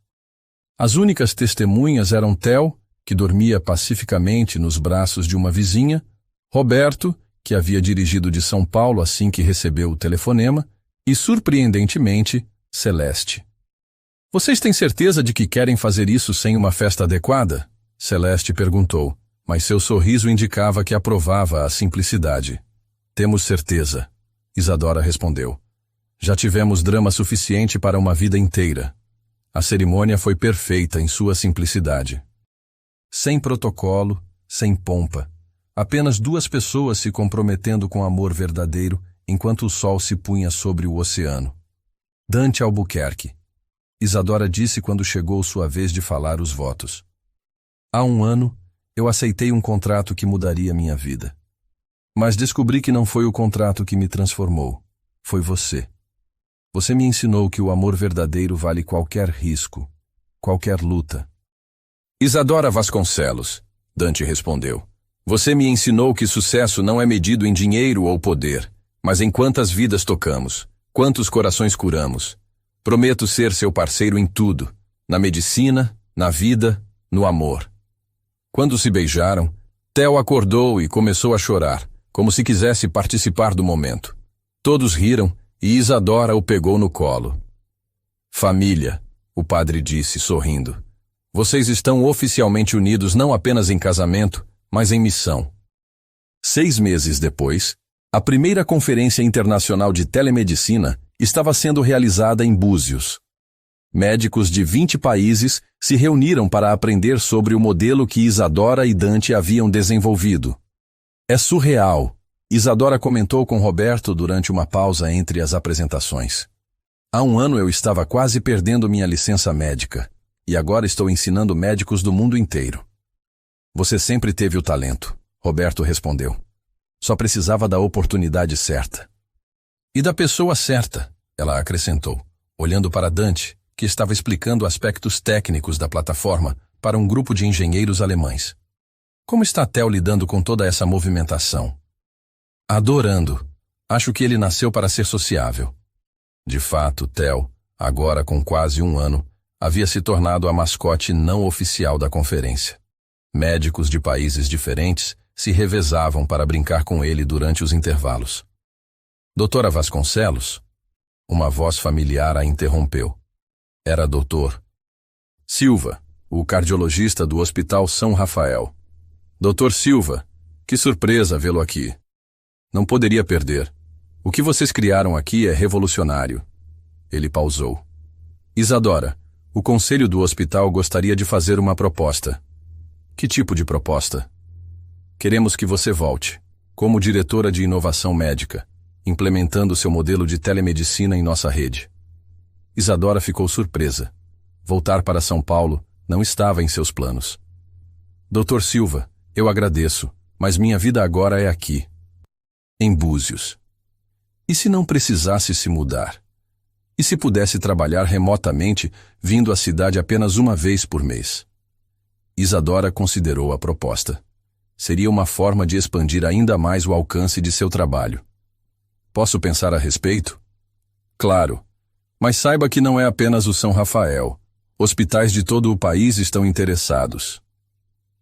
Speaker 1: As únicas testemunhas eram Theo, que dormia pacificamente nos braços de uma vizinha, Roberto, que havia dirigido de São Paulo assim que recebeu o telefonema, e, surpreendentemente, Celeste. Vocês têm certeza de que querem fazer isso sem uma festa adequada? Celeste perguntou, mas seu sorriso indicava que aprovava a simplicidade. Temos certeza, Isadora respondeu. Já tivemos drama suficiente para uma vida inteira. A cerimônia foi perfeita em sua simplicidade. Sem protocolo, sem pompa. Apenas 2 pessoas se comprometendo com amor verdadeiro enquanto o sol se punha sobre o oceano. Dante Albuquerque. Isadora disse quando chegou sua vez de falar os votos. Há 1 ano, eu aceitei um contrato que mudaria minha vida. Mas descobri que não foi o contrato que me transformou. Foi você. Você me ensinou que o amor verdadeiro vale qualquer risco, qualquer luta. Isadora Vasconcelos, Dante respondeu. Você me ensinou que sucesso não é medido em dinheiro ou poder, mas em quantas vidas tocamos, quantos corações curamos. Prometo ser seu parceiro em tudo, na medicina, na vida, no amor. Quando se beijaram, Theo acordou e começou a chorar, como se quisesse participar do momento. Todos riram e Isadora o pegou no colo. Família, o padre disse, sorrindo. Vocês estão oficialmente unidos não apenas em casamento, mas em missão. 6 meses depois, a primeira Conferência Internacional de Telemedicina estava sendo realizada em Búzios. Médicos de 20 países se reuniram para aprender sobre o modelo que Isadora e Dante haviam desenvolvido. É surreal, Isadora comentou com Roberto durante uma pausa entre as apresentações. Há um ano eu estava quase perdendo minha licença médica, e agora estou ensinando médicos do mundo inteiro. Você sempre teve o talento, Roberto respondeu. Só precisava da oportunidade certa. E da pessoa certa, ela acrescentou, olhando para Dante, que estava explicando aspectos técnicos da plataforma para um grupo de engenheiros alemães. Como está Theo lidando com toda essa movimentação? Adorando. Acho que ele nasceu para ser sociável. De fato, Theo, agora com quase um ano, havia se tornado a mascote não oficial da conferência. Médicos de países diferentes se revezavam para brincar com ele durante os intervalos. Doutora Vasconcelos? Uma voz familiar a interrompeu. Era Doutor Silva, o cardiologista do Hospital São Rafael. Doutor Silva, que surpresa vê-lo aqui. Não poderia perder. O que vocês criaram aqui é revolucionário. Ele pausou. Isadora, o conselho do hospital gostaria de fazer uma proposta. Que tipo de proposta? Queremos que você volte, como diretora de inovação médica, implementando seu modelo de telemedicina em nossa rede. Isadora ficou surpresa. Voltar para São Paulo não estava em seus planos. Doutor Silva, eu agradeço, mas minha vida agora é aqui, em Búzios. E se não precisasse se mudar? E se pudesse trabalhar remotamente, vindo à cidade apenas uma vez por mês? Isadora considerou a proposta. Seria uma forma de expandir ainda mais o alcance de seu trabalho. Posso pensar a respeito? Claro, mas saiba que não é apenas o São Rafael. Hospitais de todo o país estão interessados.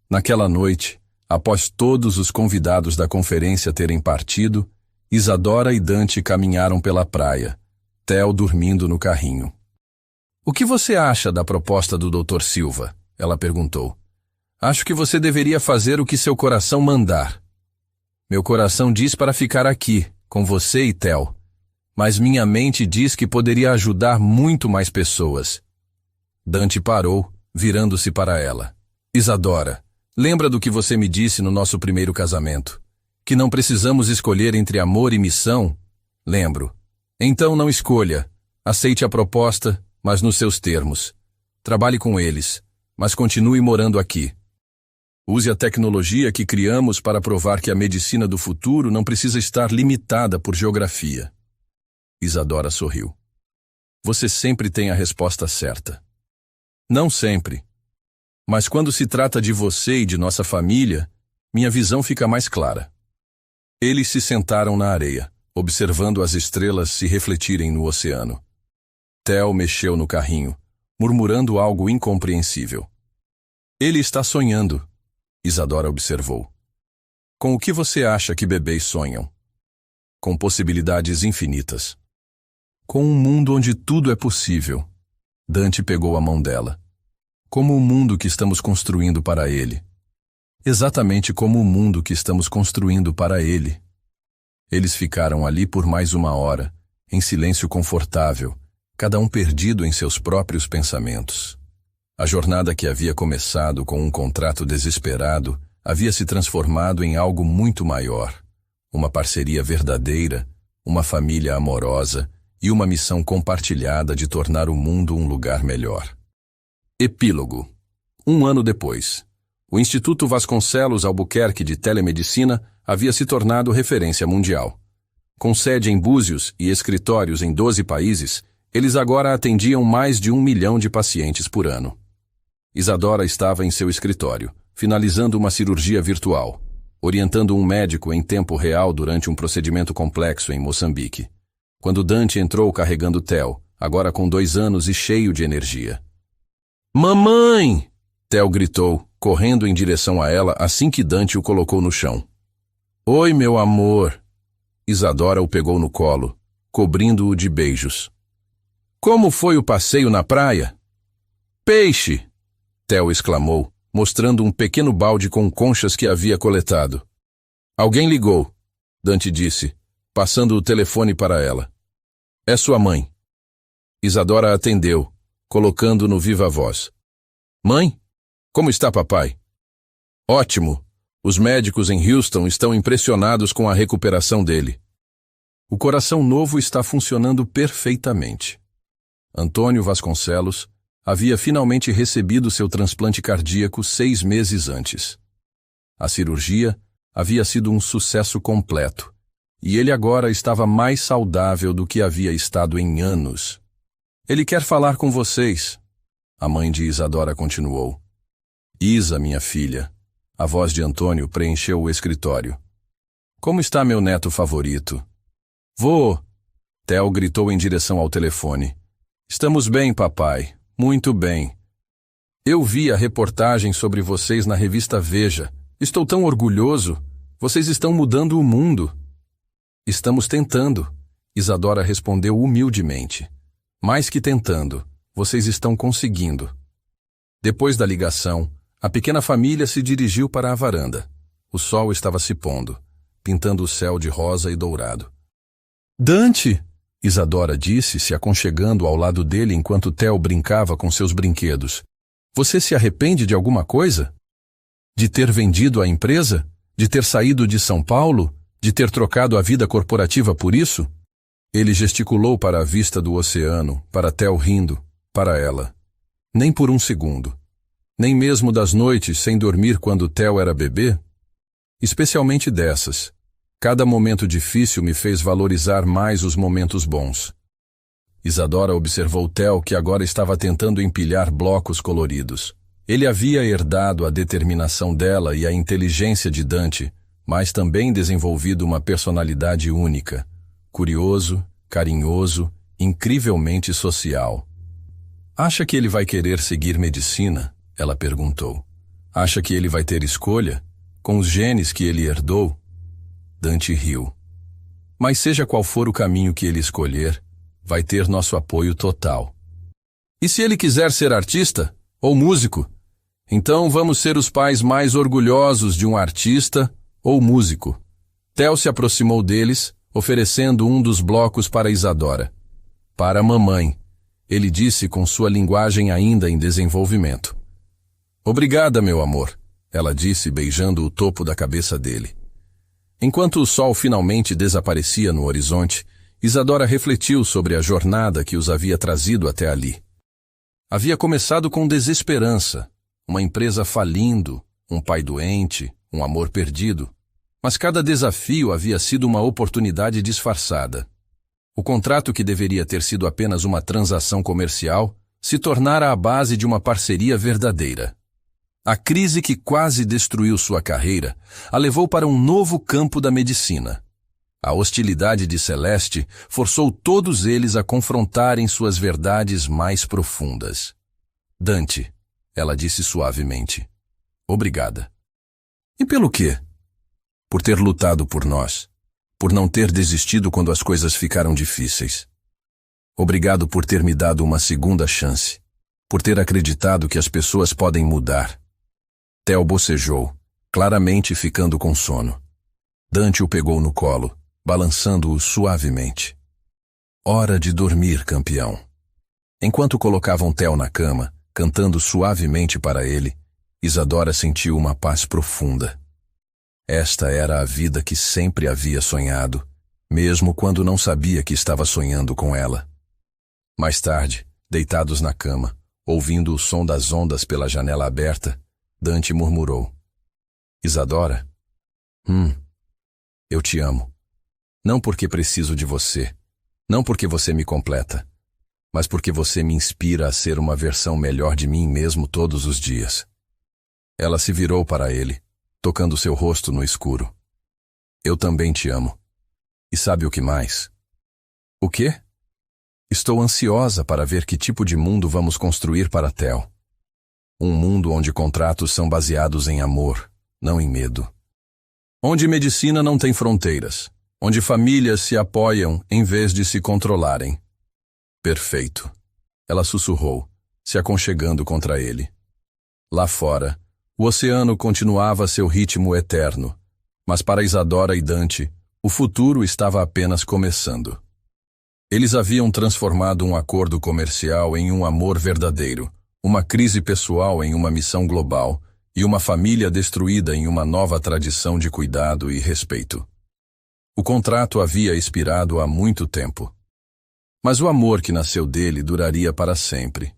Speaker 1: Naquela noite, após todos os convidados da conferência terem partido, Isadora e Dante caminharam pela praia, Theo dormindo no carrinho. O que você acha da proposta do Dr. Silva? Ela perguntou. Acho que você deveria fazer o que seu coração mandar. Meu coração diz para ficar aqui, com você e Theo, mas minha mente diz que poderia ajudar muito mais pessoas. Dante parou, virando-se para ela. Isadora, lembra do que você me disse no nosso primeiro casamento? Que não precisamos escolher entre amor e missão? Lembro. Então não escolha. Aceite a proposta, mas nos seus termos. Trabalhe com eles, mas continue morando aqui. Use a tecnologia que criamos para provar que a medicina do futuro não precisa estar limitada por geografia. Isadora sorriu. Você sempre tem a resposta certa. Não sempre. Mas quando se trata de você e de nossa família, minha visão fica mais clara. Eles se sentaram na areia, observando as estrelas se refletirem no oceano. Theo mexeu no carrinho, murmurando algo incompreensível. Ele está sonhando, Isadora observou. Com o que você acha que bebês sonham? Com possibilidades infinitas. Com um mundo onde tudo é possível. Dante pegou a mão dela. Como o mundo que estamos construindo para ele. Exatamente como o mundo que estamos construindo para ele. Eles ficaram ali por mais uma hora, em silêncio confortável, cada um perdido em seus próprios pensamentos. A jornada que havia começado com um contrato desesperado havia se transformado em algo muito maior. Uma parceria verdadeira, uma família amorosa e uma missão compartilhada de tornar o mundo um lugar melhor. Epílogo. Um ano depois, o Instituto Vasconcelos Albuquerque de Telemedicina havia se tornado referência mundial. Com sede em Búzios e escritórios em 12 países, eles agora atendiam mais de 1 milhão de pacientes por ano. Isadora estava em seu escritório, finalizando uma cirurgia virtual, orientando um médico em tempo real durante um procedimento complexo em Moçambique, quando Dante entrou carregando Theo, agora com 2 anos e cheio de energia. Mamãe! Theo gritou, correndo em direção a ela assim que Dante o colocou no chão. Oi, meu amor! Isadora o pegou no colo, cobrindo-o de beijos. Como foi o passeio na praia? Peixe! Theo exclamou, mostrando um pequeno balde com conchas que havia coletado. Alguém ligou, Dante disse, passando o telefone para ela. É sua mãe. Isadora atendeu, colocando no viva voz. Mãe, como está papai? Ótimo. Os médicos em Houston estão impressionados com a recuperação dele. O coração novo está funcionando perfeitamente. Antônio Vasconcelos havia finalmente recebido seu transplante cardíaco 6 meses antes. A cirurgia havia sido um sucesso completo, e ele agora estava mais saudável do que havia estado em anos. Ele quer falar com vocês, a mãe de Isadora continuou. Isa, minha filha. A voz de Antônio preencheu o escritório. Como está meu neto favorito? Vô! Theo gritou em direção ao telefone. Estamos bem, papai. Muito bem. Eu vi a reportagem sobre vocês na revista Veja. Estou tão orgulhoso. Vocês estão mudando o mundo. Estamos tentando, Isadora respondeu humildemente. Mais que tentando, vocês estão conseguindo. Depois da ligação, a pequena família se dirigiu para a varanda. O sol estava se pondo, pintando o céu de rosa e dourado. Dante! Isadora disse, se aconchegando ao lado dele enquanto Theo brincava com seus brinquedos. Você se arrepende de alguma coisa? De ter vendido a empresa? De ter saído de São Paulo? De ter trocado a vida corporativa por isso? Ele gesticulou para a vista do oceano, para Theo rindo, para ela. Nem por um segundo. Nem mesmo das noites sem dormir quando Theo era bebê? Especialmente dessas. Cada momento difícil me fez valorizar mais os momentos bons. Isadora observou Theo, que agora estava tentando empilhar blocos coloridos. Ele havia herdado a determinação dela e a inteligência de Dante, mas também desenvolvido uma personalidade única. Curioso, carinhoso, incrivelmente social. Acha que ele vai querer seguir medicina? Ela perguntou. Acha que ele vai ter escolha? Com os genes que ele herdou? Dante riu. Mas seja qual for o caminho que ele escolher, vai ter nosso apoio total. E se ele quiser ser artista? Ou músico? Então vamos ser os pais mais orgulhosos de um artista ou músico. Theo se aproximou deles, oferecendo um dos blocos para Isadora. Para a mamãe, ele disse com sua linguagem ainda em desenvolvimento. Obrigada, meu amor, ela disse beijando o topo da cabeça dele. Enquanto o sol finalmente desaparecia no horizonte, Isadora refletiu sobre a jornada que os havia trazido até ali. Havia começado com desesperança, uma empresa falindo, um pai doente, um amor perdido. Mas cada desafio havia sido uma oportunidade disfarçada. O contrato que deveria ter sido apenas uma transação comercial se tornara a base de uma parceria verdadeira. A crise que quase destruiu sua carreira a levou para um novo campo da medicina. A hostilidade de Celeste forçou todos eles a confrontarem suas verdades mais profundas. Dante, ela disse suavemente. Obrigada. E pelo quê? Por ter lutado por nós. Por não ter desistido quando as coisas ficaram difíceis. Obrigado por ter me dado uma segunda chance. Por ter acreditado que as pessoas podem mudar. Theo bocejou, claramente ficando com sono. Dante o pegou no colo, balançando-o suavemente. Hora de dormir, campeão. Enquanto colocavam Theo na cama, cantando suavemente para ele, Isadora sentiu uma paz profunda. Esta era a vida que sempre havia sonhado, mesmo quando não sabia que estava sonhando com ela. Mais tarde, deitados na cama, ouvindo o som das ondas pela janela aberta, Dante murmurou. Isadora? Eu te amo. Não porque preciso de você, não porque você me completa, mas porque você me inspira a ser uma versão melhor de mim mesmo todos os dias. Ela se virou para ele, tocando seu rosto no escuro. Eu também te amo. E sabe o que mais? O quê? Estou ansiosa para ver que tipo de mundo vamos construir para Theo. Um mundo onde contratos são baseados em amor, não em medo. Onde medicina não tem fronteiras. Onde famílias se apoiam em vez de se controlarem. Perfeito. Ela sussurrou, se aconchegando contra ele. Lá fora, o oceano continuava seu ritmo eterno, mas para Isadora e Dante, o futuro estava apenas começando. Eles haviam transformado um acordo comercial em um amor verdadeiro, uma crise pessoal em uma missão global e uma família destruída em uma nova tradição de cuidado e respeito. O contrato havia expirado há muito tempo. Mas o amor que nasceu dele duraria para sempre.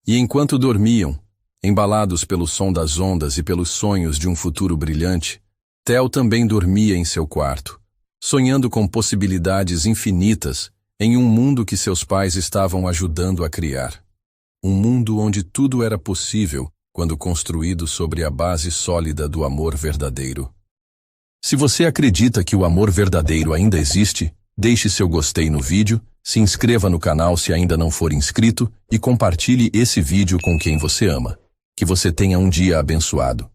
Speaker 1: E enquanto dormiam, embalados pelo som das ondas e pelos sonhos de um futuro brilhante, Theo também dormia em seu quarto, sonhando com possibilidades infinitas em um mundo que seus pais estavam ajudando a criar. Um mundo onde tudo era possível quando construído sobre a base sólida do amor verdadeiro. Se você acredita que o amor verdadeiro ainda existe, deixe seu gostei no vídeo, se inscreva no canal se ainda não for inscrito e compartilhe esse vídeo com quem você ama. Que você tenha um dia abençoado.